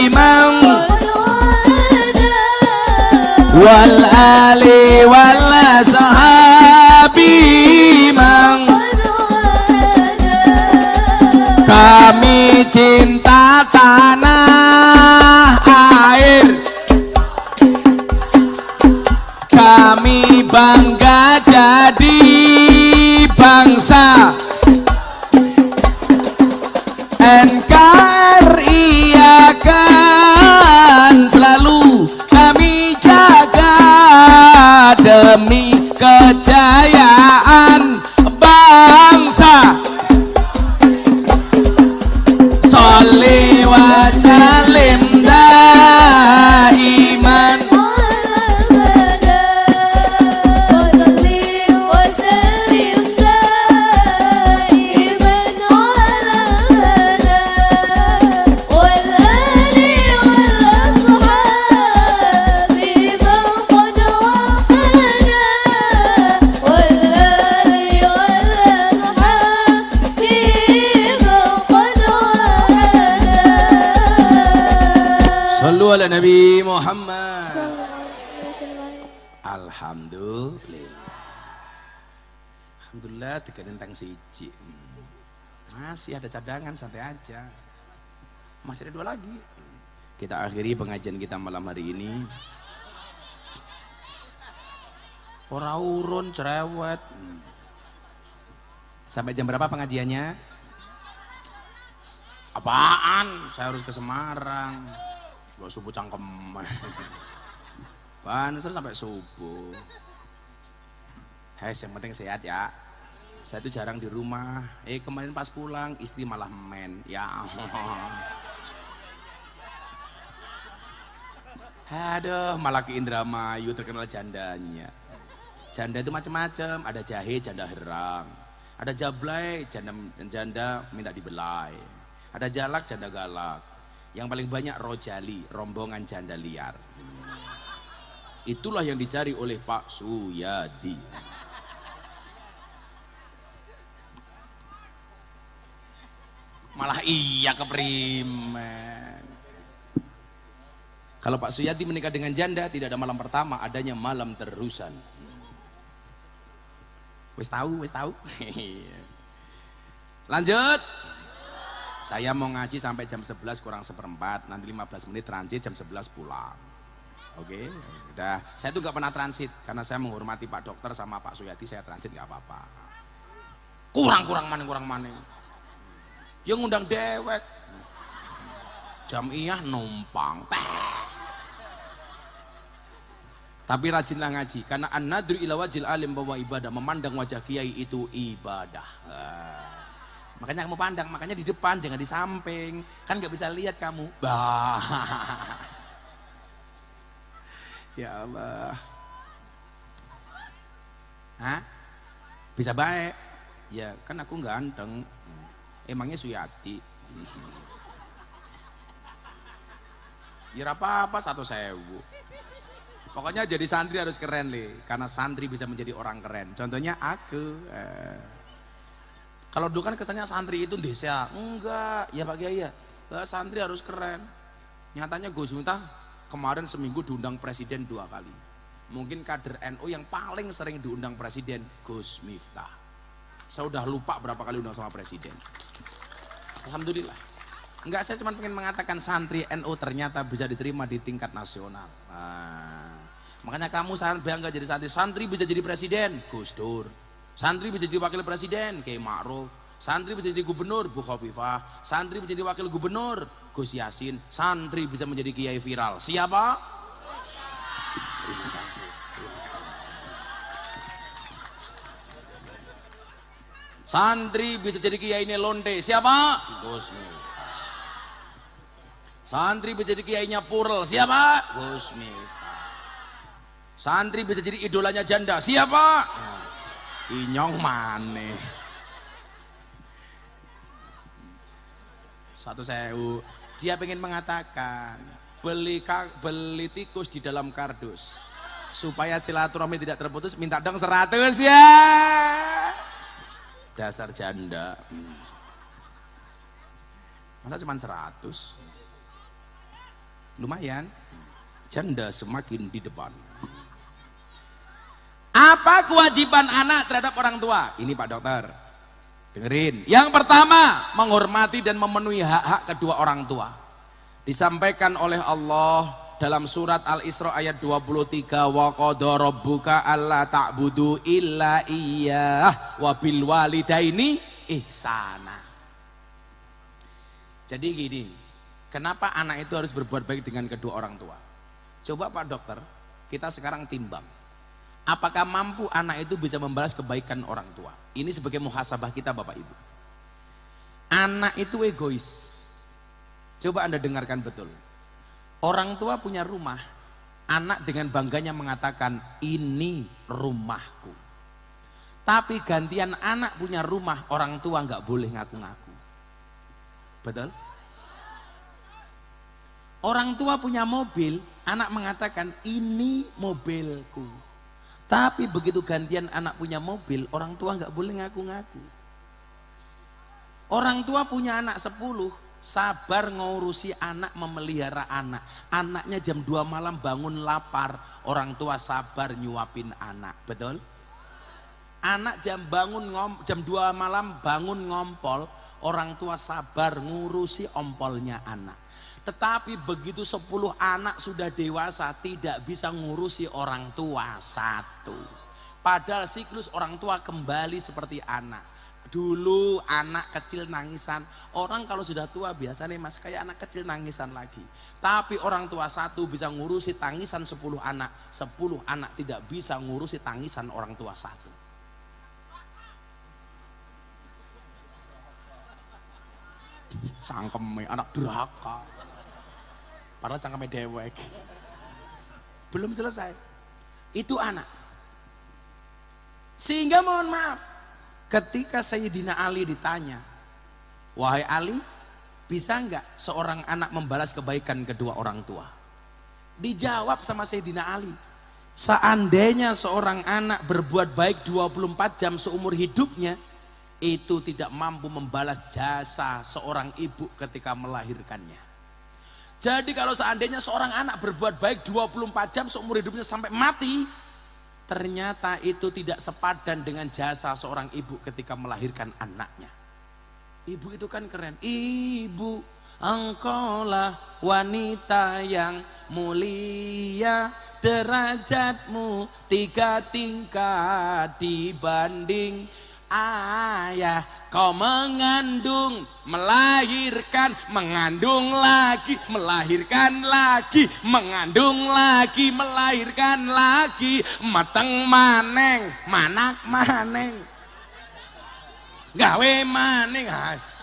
man wal ali wal ashabi man kami cinta tanah air kami bangga jadi bangsa NKRI akan selalu kami jaga demi kejayaan bangsa. Sholli wa sallim daiman ala Nabi Muhammad. Alhamdulillah. Alhamdulillah tiga tentang siji. Masih ada cadangan, santai aja. Masih ada 2 lagi. Kita akhiri pengajian kita malam hari ini. Ora urun cerewet. Sampai jam berapa pengajiannya? Apaan? Saya harus ke Semarang. Subuh cangkem. Banser sampai subuh. Yang penting sehat ya. Saya itu jarang di rumah. Kemarin pas pulang istri malah men. Ya Allah. Aduh, malah ke Indramayu terkenal jandanya. Janda itu macam-macam. Ada jahe, janda herang. Ada jablay, janda minta dibelai. Ada jalak, janda galak. Yang paling banyak rojali, rombongan janda liar. Itulah yang dicari oleh Pak Suyadi. Malah iya keprimen. Kalau Pak Suyadi menikah dengan janda, tidak ada malam pertama, adanya malam terusan. Wis tahu. Lanjut. Saya mau ngaji sampai jam 11 kurang seperempat, nanti 15 menit transit, jam 11 pulang. Oke, udah. Saya tuh gak pernah transit, karena saya menghormati Pak Dokter sama Pak Suyadi, saya transit gak apa-apa. Kurang maning. Yang ngundang dewek. Jamiah numpang. Tapi rajinlah ngaji, karena an-nadru ila wajil alim bahwa ibadah, memandang wajah kiai itu ibadah. Makanya kamu pandang, makanya di depan, jangan di samping. Kan gak bisa lihat kamu. Bah. Ya Allah. Hah? Bisa baik? Ya kan aku ganteng. Emangnya Suyati? Ya apa-apa 1.000. Pokoknya jadi santri harus keren Le. Karena santri bisa menjadi orang keren. Contohnya aku. Kalau dulu kan kesannya santri itu desa, enggak, ya Pak Kiai ya, santri harus keren. Nyatanya Gus Miftah kemarin seminggu diundang presiden 2 kali. Mungkin kader NU yang paling sering diundang presiden Gus Miftah. Saya udah lupa berapa kali undang sama presiden. Alhamdulillah. Enggak, saya cuma pengen mengatakan santri NU ternyata bisa diterima di tingkat nasional. Makanya kamu bangga jadi santri. Santri bisa jadi presiden, Gus Dur. Santri bisa jadi wakil presiden, Kiai Ma'ruf. Santri bisa jadi gubernur, Bu Khofifah. Santri bisa jadi wakil gubernur, Gus Yasin. Santri bisa menjadi kiai viral. Siapa? Terima kasih. Santri bisa jadi kiai Nelonde. Siapa? Gus Miftah. Santri bisa jadi kiainya Purel. Siapa? Gus Miftah. Santri bisa jadi idolanya janda. Siapa? Inyong maneh. 1.000. Dia pengen mengatakan beli tikus di dalam kardus supaya silaturahmi tidak terputus, minta dong 100 ya. Dasar janda. Masa cuma 100? Lumayan. Janda semakin di depan. Apa kewajiban anak terhadap orang tua? Ini Pak Dokter, dengerin. Yang pertama, menghormati dan memenuhi hak-hak kedua orang tua. Disampaikan oleh Allah dalam surat Al-Isra ayat 23, wa qada rabbuka alla ta'budu illa iyyah wa bil walidaini ihsana. Jadi gini, kenapa anak itu harus berbuat baik dengan kedua orang tua? Coba Pak Dokter, kita sekarang timbang. Apakah mampu anak itu bisa membalas kebaikan orang tua? Ini sebagai muhasabah kita Bapak Ibu. Anak itu egois. Coba Anda dengarkan betul. Orang tua punya rumah, anak dengan bangganya mengatakan ini rumahku. Tapi gantian anak punya rumah, orang tua nggak boleh ngaku-ngaku. Betul? Orang tua punya mobil, anak mengatakan ini mobilku. Tapi begitu gantian anak punya mobil, orang tua nggak boleh ngaku-ngaku. Orang tua punya anak 10, sabar ngurusi anak, memelihara anak. Anaknya jam 2 malam bangun lapar, orang tua sabar nyuapin anak. Betul? Anak jam 2 malam bangun ngompol, orang tua sabar ngurusi ompolnya anak. Tetapi begitu 10 anak sudah dewasa, tidak bisa ngurusi orang tua 1. Padahal siklus orang tua kembali seperti anak. Dulu anak kecil nangisan, orang kalau sudah tua biasanya mas kayak anak kecil nangisan lagi. Tapi orang tua 1 bisa ngurusi tangisan 10 anak, 10 anak tidak bisa ngurusi tangisan orang tua 1. Cangkeme anak durhaka. Padahal cangkeme dewek. Belum selesai. Itu anak. Sehingga mohon maaf, ketika Sayyidina Ali ditanya, wahai Ali, bisa enggak seorang anak membalas kebaikan kedua orang tua? Dijawab sama Sayyidina Ali, seandainya seorang anak berbuat baik 24 jam seumur hidupnya, itu tidak mampu membalas jasa seorang ibu ketika melahirkannya. Jadi kalau seandainya seorang anak berbuat baik 24 jam seumur hidupnya sampai mati, ternyata itu tidak sepadan dengan jasa seorang ibu ketika melahirkan anaknya. Ibu itu kan keren. Ibu, engkaulah wanita yang mulia, derajatmu 3 tingkat dibanding ayah. Kau mengandung, melahirkan, mengandung lagi, melahirkan lagi, mengandung lagi, melahirkan lagi, mateng maneng, manak maneng, gawe maneng has.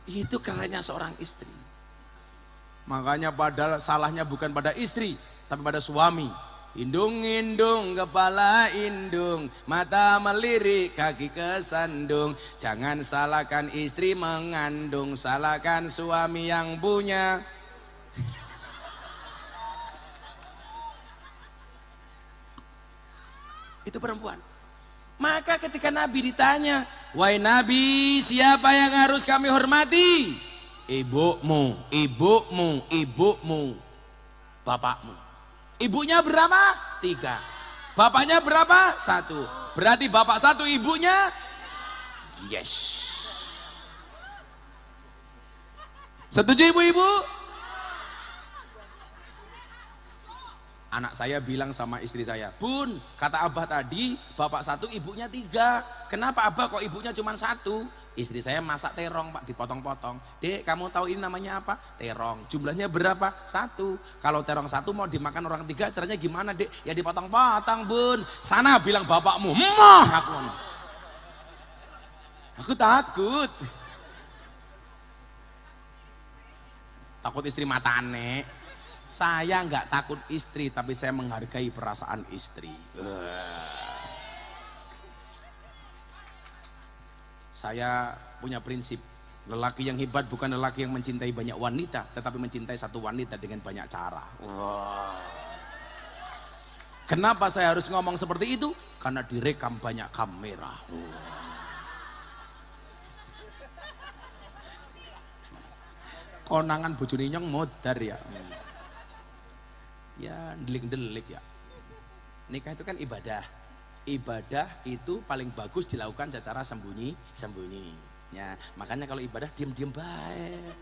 Itu kerennya seorang istri. Makanya padahal salahnya bukan pada istri, tapi pada suami. Indung-indung, kepala indung, mata melirik, kaki kesandung. Jangan salahkan istri mengandung, salahkan suami yang punya. Itu perempuan. Maka ketika Nabi ditanya, wahai Nabi, siapa yang harus kami hormati? Ibumu, ibumu, ibumu, bapakmu. Ibunya berapa? 3. Bapaknya berapa? 1. Berarti bapak 1, ibunya? Yes. Setuju ibu-ibu? Anak saya bilang sama istri saya, Bun, kata Abah tadi bapak 1, ibunya 3. Kenapa Abah kok ibunya cuma 1? Istri saya masak terong Pak, dipotong-potong. Dek, kamu tahu ini namanya apa? Terong. Jumlahnya berapa? 1. Kalau terong 1 mau dimakan orang 3, caranya gimana Dek? Ya dipotong-potong Bun. Sana bilang bapakmu, mah aku takut. takut istri matane. Saya nggak takut istri, tapi saya menghargai perasaan istri. Saya punya prinsip, lelaki yang hebat bukan lelaki yang mencintai banyak wanita, tetapi mencintai satu wanita dengan banyak cara. Kenapa saya harus ngomong seperti itu? Karena direkam banyak kamera. Konangan bojone nyong modar ya. Ya delik-delik ya. Nikah itu kan ibadah. Ibadah itu paling bagus dilakukan secara sembunyi-sembunyi. Ya, makanya kalau ibadah diam-diam baik.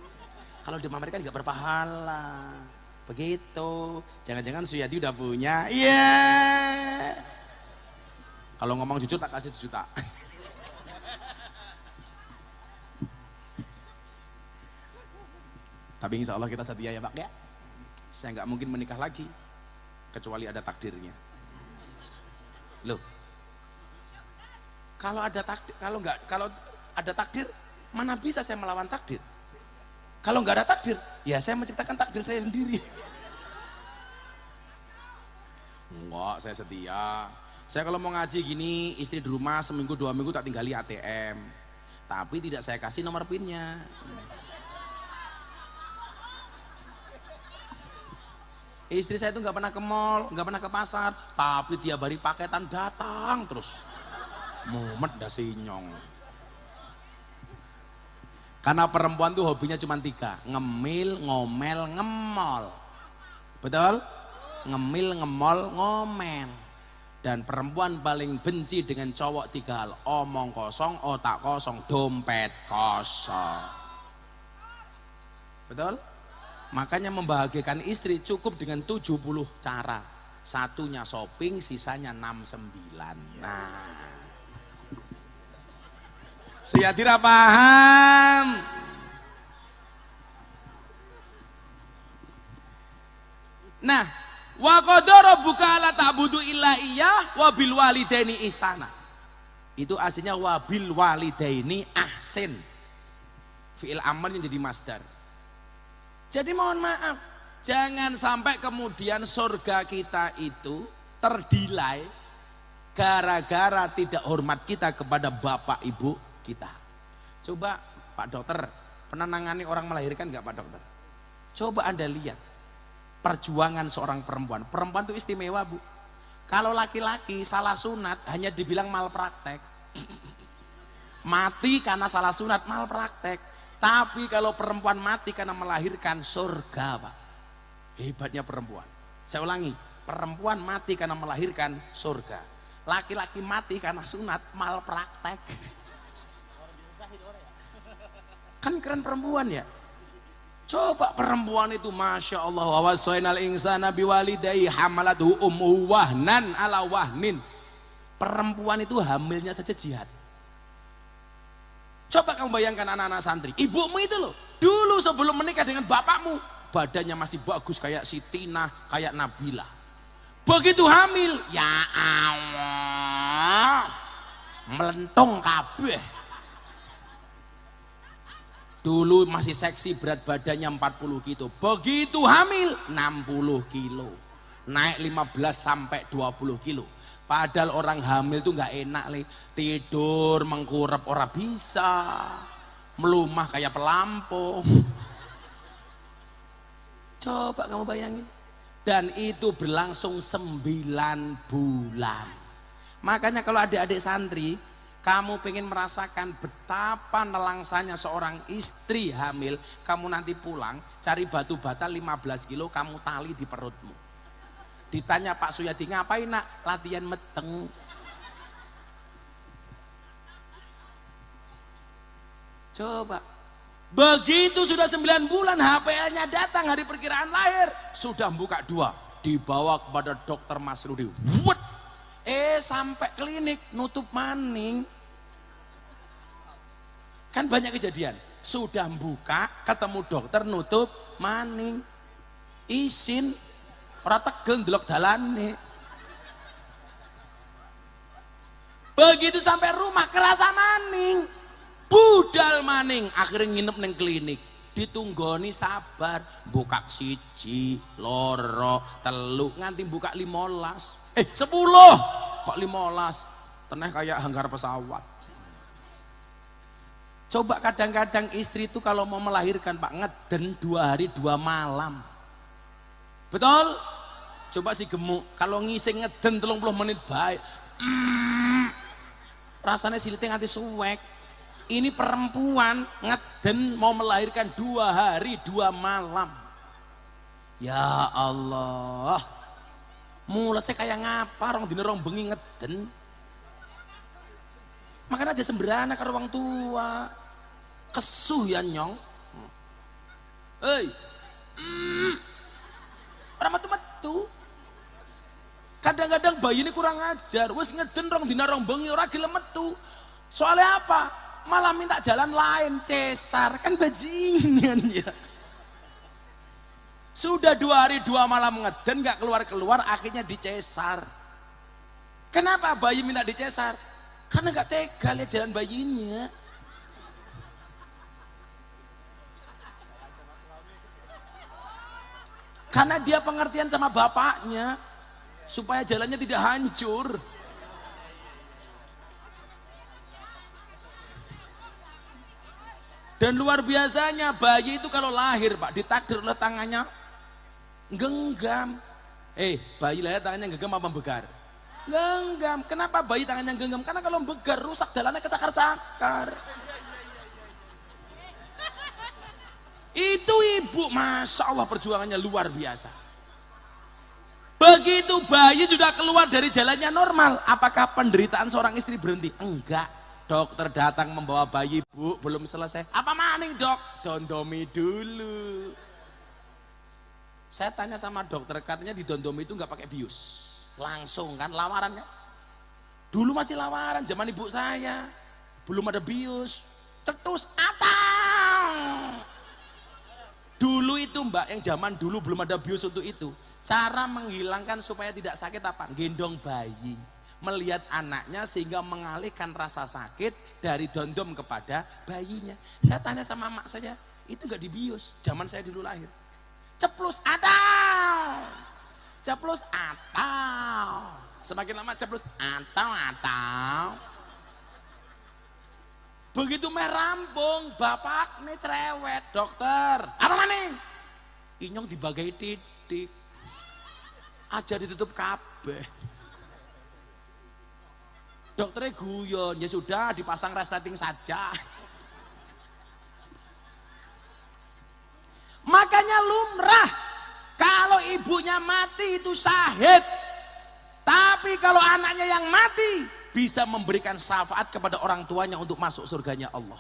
Kalau dipamerkan nggak berpahala. Begitu. Jangan-jangan Suyadi udah punya. Iya. Kalau ngomong jujur tak kasih 1 juta. Tapi insya Allah kita setia ya Pak ya. Saya nggak mungkin menikah lagi kecuali ada takdirnya. Loh, kalau ada takdir, kalau ada takdir, mana bisa saya melawan takdir? Kalau nggak ada takdir, ya saya menciptakan takdir saya sendiri. Enggak, saya setia. Saya kalau mau ngaji gini, istri di rumah seminggu 2 minggu tak tinggali ATM, tapi tidak saya kasih nomor PIN-nya. Istri saya itu nggak pernah ke mall, nggak pernah ke pasar, tapi tiap hari paketan datang terus. Mumet dah sinyong. Karena perempuan tuh hobinya cuma 3, ngemil, ngomel, ngemol. Betul? Ngemil, ngemol, ngomel. Dan perempuan paling benci dengan cowok 3 hal, omong kosong, otak kosong, dompet kosong. Betul? Makanya membahagiakan istri cukup dengan 70 cara. Satunya shopping, sisanya 69. Nah, Suyadira paham. Nah, wa qadara rabbuka alla ta'budu illa iyyah wa bil walidaini ihsana. Itu aslinya wa bil walidaini ahsin. Fi'il amr yang jadi masdar. Jadi mohon maaf, jangan sampai kemudian surga kita itu terdilai gara-gara tidak hormat kita kepada bapak ibu kita. Coba Pak Dokter, pernah nangani orang melahirkan nggak Pak Dokter? Coba Anda lihat perjuangan seorang perempuan. Perempuan itu istimewa Bu. Kalau laki-laki salah sunat hanya dibilang malpraktek. Mati karena salah sunat, malpraktek. Tapi kalau perempuan mati karena melahirkan, surga Pak. Hebatnya perempuan. Saya ulangi, perempuan mati karena melahirkan, surga. Laki-laki mati karena sunat, malpraktek. Kan keren perempuan ya. Coba perempuan itu Masya Allah, wa wasainal insana biwalidayhi hamalatuhu ummuhu wahnan ala wahnin. Perempuan itu hamilnya saja jihad. Coba kamu bayangkan anak-anak santri, ibumu itu loh, dulu sebelum menikah dengan bapakmu, badannya masih bagus kayak si Tina, kayak Nabila. Begitu hamil, ya Allah, melentung kabeh. Dulu masih seksi, berat badannya 40 kilo. Begitu hamil 60 kilo. Naik 15 sampai 20 kilo. Padahal orang hamil tuh nggak enak le. Tidur mengkurap ora bisa. Melumah kayak pelampung. Coba kamu bayangin. Dan itu berlangsung 9 bulan. Makanya kalau adik-adik santri, kamu pengen merasakan betapa nelangsanya seorang istri hamil, kamu nanti pulang cari batu bata 15 kilo, kamu tali di perutmu. Ditanya Pak Suyadi, ngapain nak? Latihan meteng. Coba begitu sudah 9 bulan, HPL-nya datang hari perkiraan lahir, sudah buka 2, dibawa kepada dokter Masrudi. Wut, sampai klinik nutup maning. Kan banyak kejadian, sudah buka ketemu dokter nutup maning. Izin ora tegel ndelok dalane. Begitu sampai rumah kerasa maning, budal maning, akhirnya nginep neng klinik. ditunggoni sabar, buka siji, loro, telu, nganti buka 15. 10 kok 15, teneh kayak hanggar pesawat. Coba kadang-kadang istri itu kalau mau melahirkan Pak, ngeden 2 hari 2 malam. Betul? Coba si gemuk, kalau ngising ngeden 30 menit baik. Rasanya silitnya nganti suwek. Ini perempuan ngeden mau melahirkan 2 hari 2 malam. Ya Allah. Mulai kayak ngapa orang dina rong bengi ngeden. Makanya aja sembrana karo wong tua. Kesuh ya nyong. Hei. Ora metu-metu. Kadang-kadang bayi ini kurang ajar. Wis ngeden rong dina rong bengi ora gelem metu. Soalnya apa? Malah minta jalan lain, cesar. Kan bajingan ya. Sudah 2 hari 2 malam ngeden gak keluar-keluar, akhirnya dicesar. Kenapa bayi minta dicesar? Karena gak tega lihat jalan bayinya. Karena dia pengertian sama bapaknya supaya jalannya tidak hancur. Dan luar biasanya bayi itu kalau lahir Pak, ditakdir oleh tangannya genggam. Bayi lahir tangannya genggam apa begar? Genggam. Kenapa bayi tangannya genggam? Karena kalau begar rusak jalannya kecakar-cakar. Itu ibu, Masya Allah perjuangannya luar biasa. Begitu bayi sudah keluar dari jalannya normal, apakah penderitaan seorang istri berhenti? Enggak. Dokter datang membawa bayi, Bu, belum selesai. Apa maning dok? Dondomi dulu. Saya tanya sama dokter, katanya di dondomi itu enggak pakai bius. Langsung kan lamarannya. Dulu masih lamaran, zaman ibu saya. Belum ada bius. Cetus, atang. Dulu itu Mbak, yang zaman dulu belum ada bius untuk itu. Cara menghilangkan supaya tidak sakit apa? Gendong bayi. Melihat anaknya sehingga mengalihkan rasa sakit dari dondom kepada bayinya. Saya tanya sama mak saya, itu enggak dibius. Zaman saya dulu lahir. Ceplus, atau. Ceplus, atau. Semakin lama ceplus, atau. Begitu merampung, bapak nih cerewet, dokter. Apa maning? Inyong dibagai titik. Aja ditutup kabeh. Dokternya guyon, ya sudah dipasang resleting saja. Makanya lumrah kalau ibunya mati itu syahid. Tapi kalau anaknya yang mati bisa memberikan syafaat kepada orang tuanya untuk masuk surganya Allah.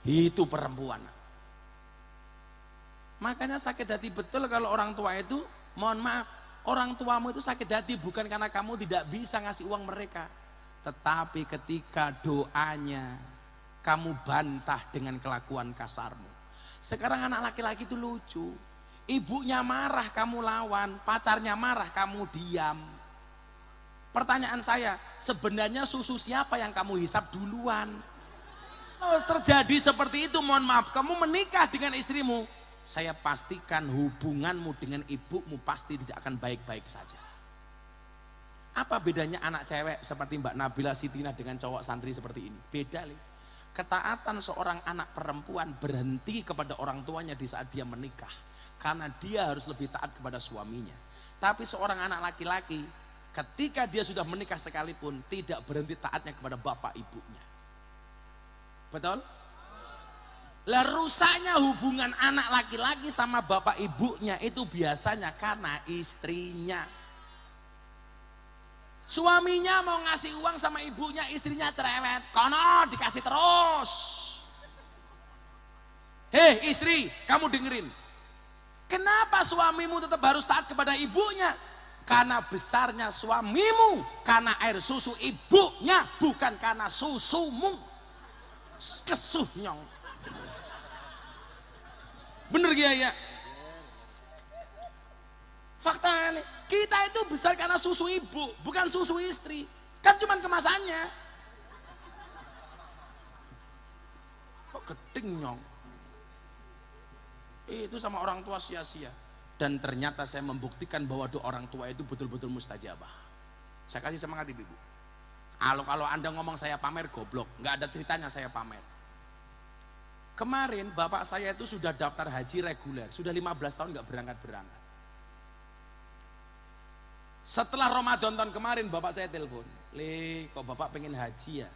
Itu perempuan. Makanya sakit hati betul kalau orang tua itu, mohon maaf, orang tuamu itu sakit hati bukan karena kamu tidak bisa ngasih uang mereka, tetapi ketika doanya kamu bantah dengan kelakuan kasarmu. Sekarang anak laki-laki itu lucu. Ibunya marah kamu lawan, pacarnya marah kamu diam. Pertanyaan saya, sebenarnya susu siapa yang kamu hisap duluan? Kalau terjadi seperti itu, mohon maaf, kamu menikah dengan istrimu, saya pastikan hubunganmu dengan ibumu pasti tidak akan baik-baik saja. Apa bedanya anak cewek seperti Mbak Nabila Sitina dengan cowok santri seperti ini? Beda nih. Ketaatan seorang anak perempuan berhenti kepada orang tuanya di saat dia menikah. Karena dia harus lebih taat kepada suaminya. Tapi seorang anak laki-laki, ketika dia sudah menikah sekalipun, tidak berhenti taatnya kepada bapak ibunya. Betul? Lah rusaknya hubungan anak laki-laki sama bapak ibunya itu biasanya karena istrinya. Suaminya mau ngasih uang sama ibunya, istrinya cerewet. Kono dikasih terus. Hei istri, kamu dengerin. Kenapa suamimu tetap harus taat kepada ibunya? Karena besarnya suamimu, karena air susu ibunya, bukan karena susumu. Kesuh nyong. Bener gak ya? Fakta nih, kita itu besar karena susu ibu, bukan susu istri. Kan cuman kemasannya. Kok gedeng nyong? Itu sama orang tua sia-sia. Dan ternyata saya membuktikan bahwa doa orang tua itu betul-betul mustajabah. Saya kasih semangat ibu. Kalau Anda ngomong saya pamer, goblok. Nggak ada ceritanya saya pamer. Kemarin bapak saya itu sudah daftar haji reguler, sudah 15 tahun nggak berangkat-berangkat. Setelah Ramadan tahun kemarin bapak saya telepon, "Le, kok bapak pengen haji ya?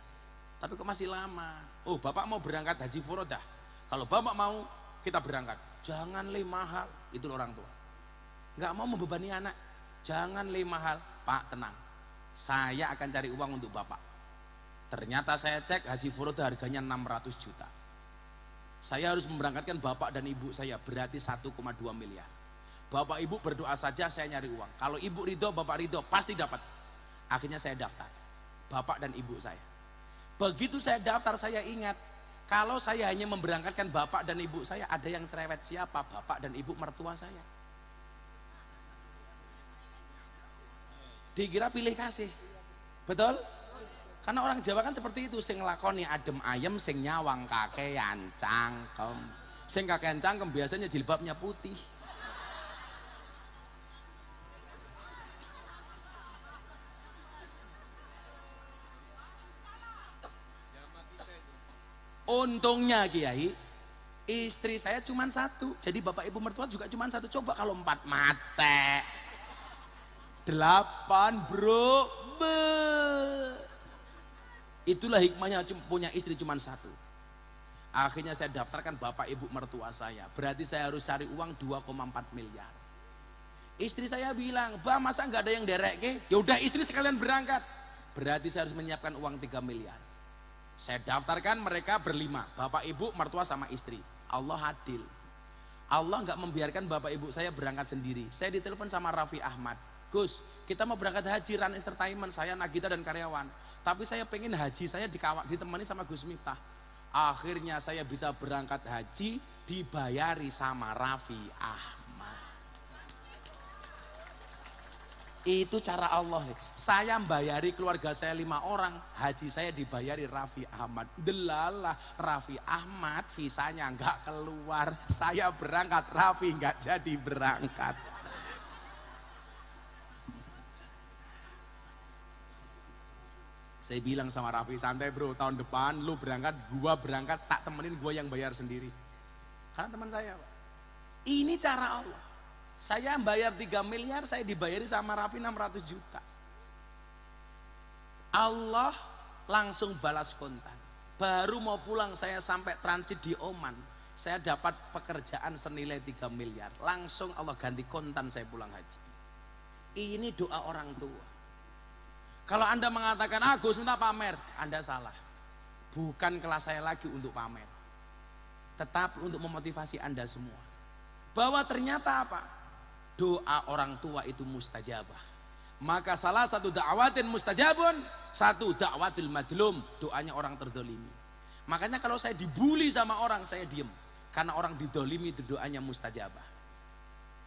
Tapi kok masih lama? Oh, bapak mau berangkat haji furodah. Kalau bapak mau, kita berangkat. Jangan le mahal." Itu orang tua. Nggak mau membebani anak. Jangan le mahal. Pak, tenang. Saya akan cari uang untuk bapak. Ternyata saya cek haji furodah harganya 600 juta. Saya harus memberangkatkan bapak dan ibu saya, berarti 1,2 miliar. Bapak ibu berdoa saja, saya nyari uang. Kalau ibu ridho, bapak ridho, pasti dapat. Akhirnya saya daftar, bapak dan ibu saya. Begitu saya daftar, saya ingat, kalau saya hanya memberangkatkan bapak dan ibu saya, ada yang cerewet. Siapa? Bapak dan ibu mertua saya. Dikira pilih kasih, betul? Karena orang Jawa kan seperti itu, sing nglakoni adem ayem, sing nyawang kakean cangkem. Sing kakean cangkem biasanya jilbabnya putih. Untungnya Kiai, istri saya cuma satu, jadi bapak ibu mertua juga cuma satu. Coba kalau 4 mate, 8 bro, itulah hikmahnya punya istri cuma satu. Akhirnya saya daftarkan bapak ibu mertua saya, berarti saya harus cari uang 2,4 miliar. Istri saya bilang, "Bah, masa nggak ada yang derek ke?" Ya udah, istri sekalian berangkat. Berarti saya harus menyiapkan uang 3 miliar. Saya daftarkan mereka berlima, bapak ibu mertua sama istri. Allah adil. Allah nggak membiarkan bapak ibu saya berangkat sendiri. Saya ditelepon sama Raffi Ahmad, "Gus, kita mau berangkat haji Run Entertainment, saya Nagita dan karyawan. Tapi saya pengen haji saya ditemani sama Gus Miftah." Akhirnya saya bisa berangkat haji dibayari sama Raffi Ahmad. Itu cara Allah. Saya membayari keluarga saya 5 orang, haji saya dibayari Raffi Ahmad. Delalah Raffi Ahmad visanya nggak keluar, saya berangkat, Raffi nggak jadi berangkat. Saya bilang sama Raffi, "Santai bro, tahun depan lu berangkat, gua berangkat, tak temenin gua yang bayar sendiri." Karena teman saya, Pak. Ini cara Allah. Saya bayar 3 miliar, saya dibayari sama Raffi 600 juta. Allah langsung balas kontan. Baru mau pulang saya sampai transit di Oman, saya dapat pekerjaan senilai 3 miliar. Langsung Allah ganti kontan, saya pulang haji. Ini doa orang tua. Kalau Anda mengatakan, "Gus minta pamer," Anda salah. Bukan kelas saya lagi untuk pamer, tetapi untuk memotivasi Anda semua. Bahwa ternyata apa? Doa orang tua itu mustajabah. Maka salah satu da'watin mustajabun, satu da'watil madlum, doanya orang terdolimi. Makanya kalau saya dibully sama orang, saya diem. Karena orang didolimi itu doanya mustajabah.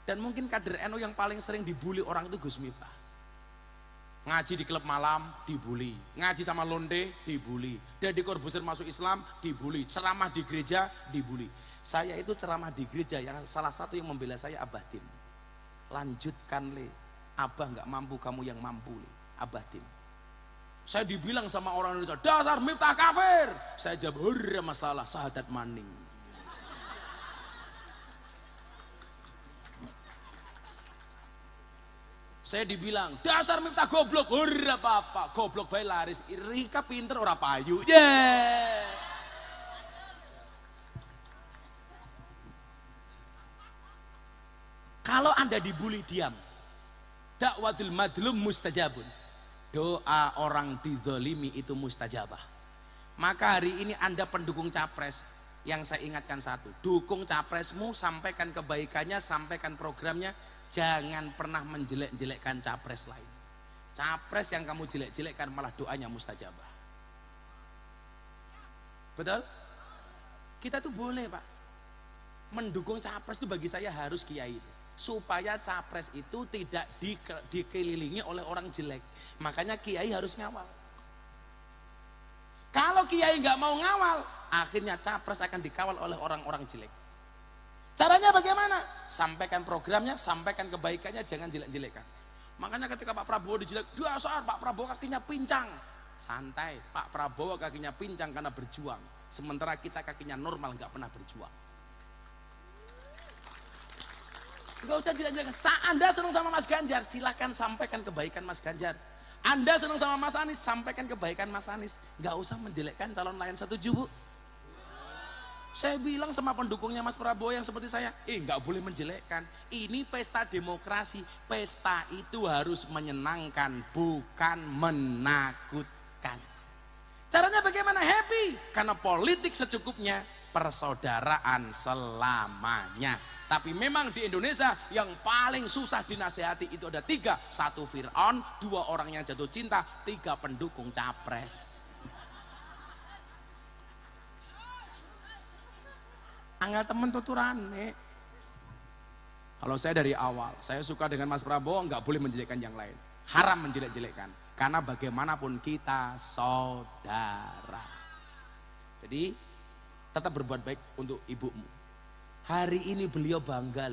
Dan mungkin kader NU yang paling sering dibully orang itu Gus Miftah. Ngaji di klub malam dibully, ngaji sama londe dibully, Deddy Corbuzier masuk Islam dibully, ceramah di gereja dibully. Saya itu ceramah di gereja, yang salah satu yang membela saya Abah Tim. "Lanjutkan le, Abah nggak mampu, kamu yang mampu le, Abah Tim." Saya dibilang sama orang Indonesia, "Dasar Miftah kafir." Saya jawab, "Hurra masalah, syahadat maning." Saya dibilang, "Dasar Miftah goblok." Hurra bapak, goblok bae laris. Rika pinter ora payu. Yeah. Kalau Anda dibully, diam. Dakwatul madlum mustajabun. Doa orang dizolimi itu mustajabah. Maka hari ini Anda pendukung capres, yang saya ingatkan satu, dukung capresmu, sampaikan kebaikannya, sampaikan programnya. Jangan pernah menjelek-jelekkan capres lain. Capres yang kamu jelek-jelekkan malah doanya mustajabah. Betul? Kita tuh boleh Pak, mendukung capres itu bagi saya harus kiai itu. Supaya capres itu tidak dikelilingi oleh orang jelek. Makanya kiai harus ngawal. Kalau kiai nggak mau ngawal, akhirnya capres akan dikawal oleh orang-orang jelek. Caranya bagaimana? Sampaikan programnya, sampaikan kebaikannya, jangan jelek-jelekkan. Makanya ketika Pak Prabowo dijelek, dasar Pak Prabowo kakinya pincang. Santai, Pak Prabowo kakinya pincang karena berjuang. Sementara kita kakinya normal, nggak pernah berjuang. Nggak usah jelek-jelekkan. Anda senang sama Mas Ganjar, silahkan sampaikan kebaikan Mas Ganjar. Anda senang sama Mas Anies, sampaikan kebaikan Mas Anies. Nggak usah menjelekkan calon lain. Setuju, Bu? Saya bilang sama pendukungnya Mas Prabowo yang seperti saya, nggak boleh menjelekkan. Ini pesta demokrasi. Pesta itu harus menyenangkan, bukan menakutkan. Caranya bagaimana? Happy. Karena politik secukupnya, persaudaraan selamanya. Tapi memang di Indonesia yang paling susah dinasehati itu ada 3. 1 Fir'aun, 2 orang yang jatuh cinta, 3 pendukung capres. Angel temen tuturane. Kalau saya dari awal, saya suka dengan Mas Prabowo, nggak boleh menjelekkan yang lain. Haram menjelek-jelekkan. Karena bagaimanapun kita saudara. Jadi tetap berbuat baik untuk ibumu. Hari ini beliau bangga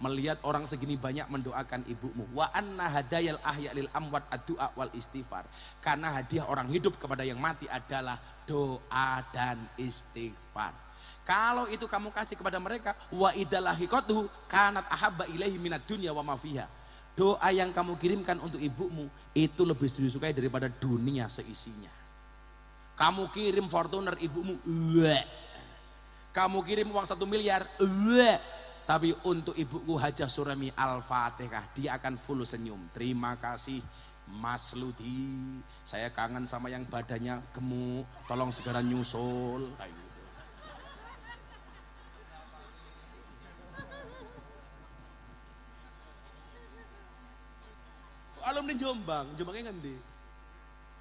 melihat orang segini banyak mendoakan ibumu. Wa anna hadayal ahya lil amwat addu'a wal istighfar. Karena hadiah orang hidup kepada yang mati adalah doa dan istighfar. Kalau itu kamu kasih kepada mereka, wa idalahiqatuhu kanat ahabba ilaihi minad dunya wa ma fiha. Doa yang kamu kirimkan untuk ibumu itu lebih disukai daripada dunia seisinya. Kamu kirim Fortuner ibumu, kamu kirim uang 1 miliar, tapi untuk ibuku Hajah Suremi Al-Fatihah, dia akan full senyum. Terima kasih Mas Ludi, saya kangen sama yang badannya gemuk, tolong segera nyusul. Kayak gitu. Alumni Jombangnya ngendi?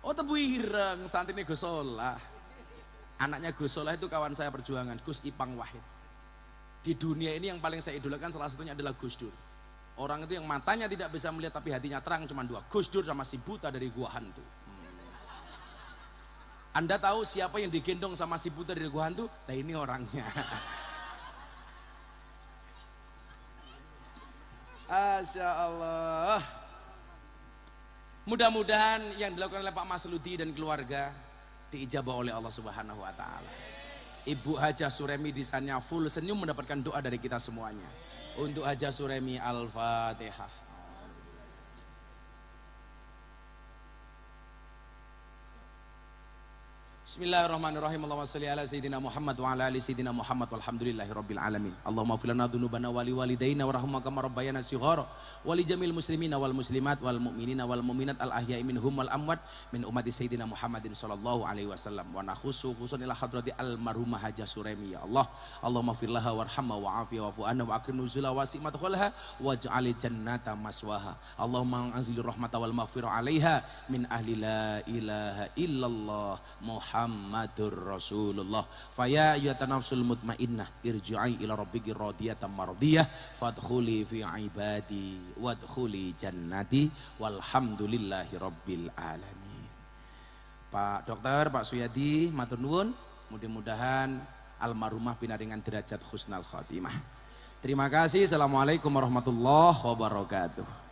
Oh Tebu Ireng, santine Gus Solah. Anaknya Gus Solah itu kawan saya perjuangan, Gus Ipang Wahid. Di dunia ini yang paling saya idolakan salah satunya adalah Gus Dur. Orang itu yang matanya tidak bisa melihat tapi hatinya terang cuma 2, Gus Dur sama si buta dari Gua Hantu. Anda tahu siapa yang digendong sama si buta dari Gua Hantu? Nah ini orangnya. Masya Allah. Mudah-mudahan yang dilakukan oleh Pak Mas Ludi dan keluarga diijabah oleh Allah Subhanahu wa taala. Ibu Hajah Suremi di sana full senyum mendapatkan doa dari kita semuanya. Untuk Hajah Suremi Al-Fatihah. Bismillahirrahmanirrahim. Allahumma shalli ala sayyidina Muhammad wa ala ali sayyidina Muhammad walhamdulillahi rabbil alamin. Allahumma ighfir lana dzunubana wa li walidayna warhamna kama rabbayana shighara wa li jamil muslimina wal muslimat wal mu'minina wal mu'minat al ahya'i minhum wal amwat min ummati sayyidina Muhammadin sallallahu alaihi wasallam wa nakhussu khususan ila hadrati al marhumah Hajah Suremi ya Allah. Allahumma ighfir laha warhamha wa'afiha wa'fu anha wa akrim nuzula wasi'mat khulha waj'al jannata maswaha. Allahumma anzil rahmata wal maghfirah 'alaiha min ahli la ilaha illallah Muhammadur Rasulullah. Faya ayyuhan nafsul mutmainnah irji'i ila rabbiki radiyatan mardiyah fadkhuli fi ibadi wadkhuli jannati walhamdulillahi rabbil alamin. Pak Dokter, Pak Suyadi, matur nuwun. Mudah-mudahan almarhumah pinaringan derajat husnal khotimah. Terima kasih. Assalamualaikum warahmatullahi wabarakatuh.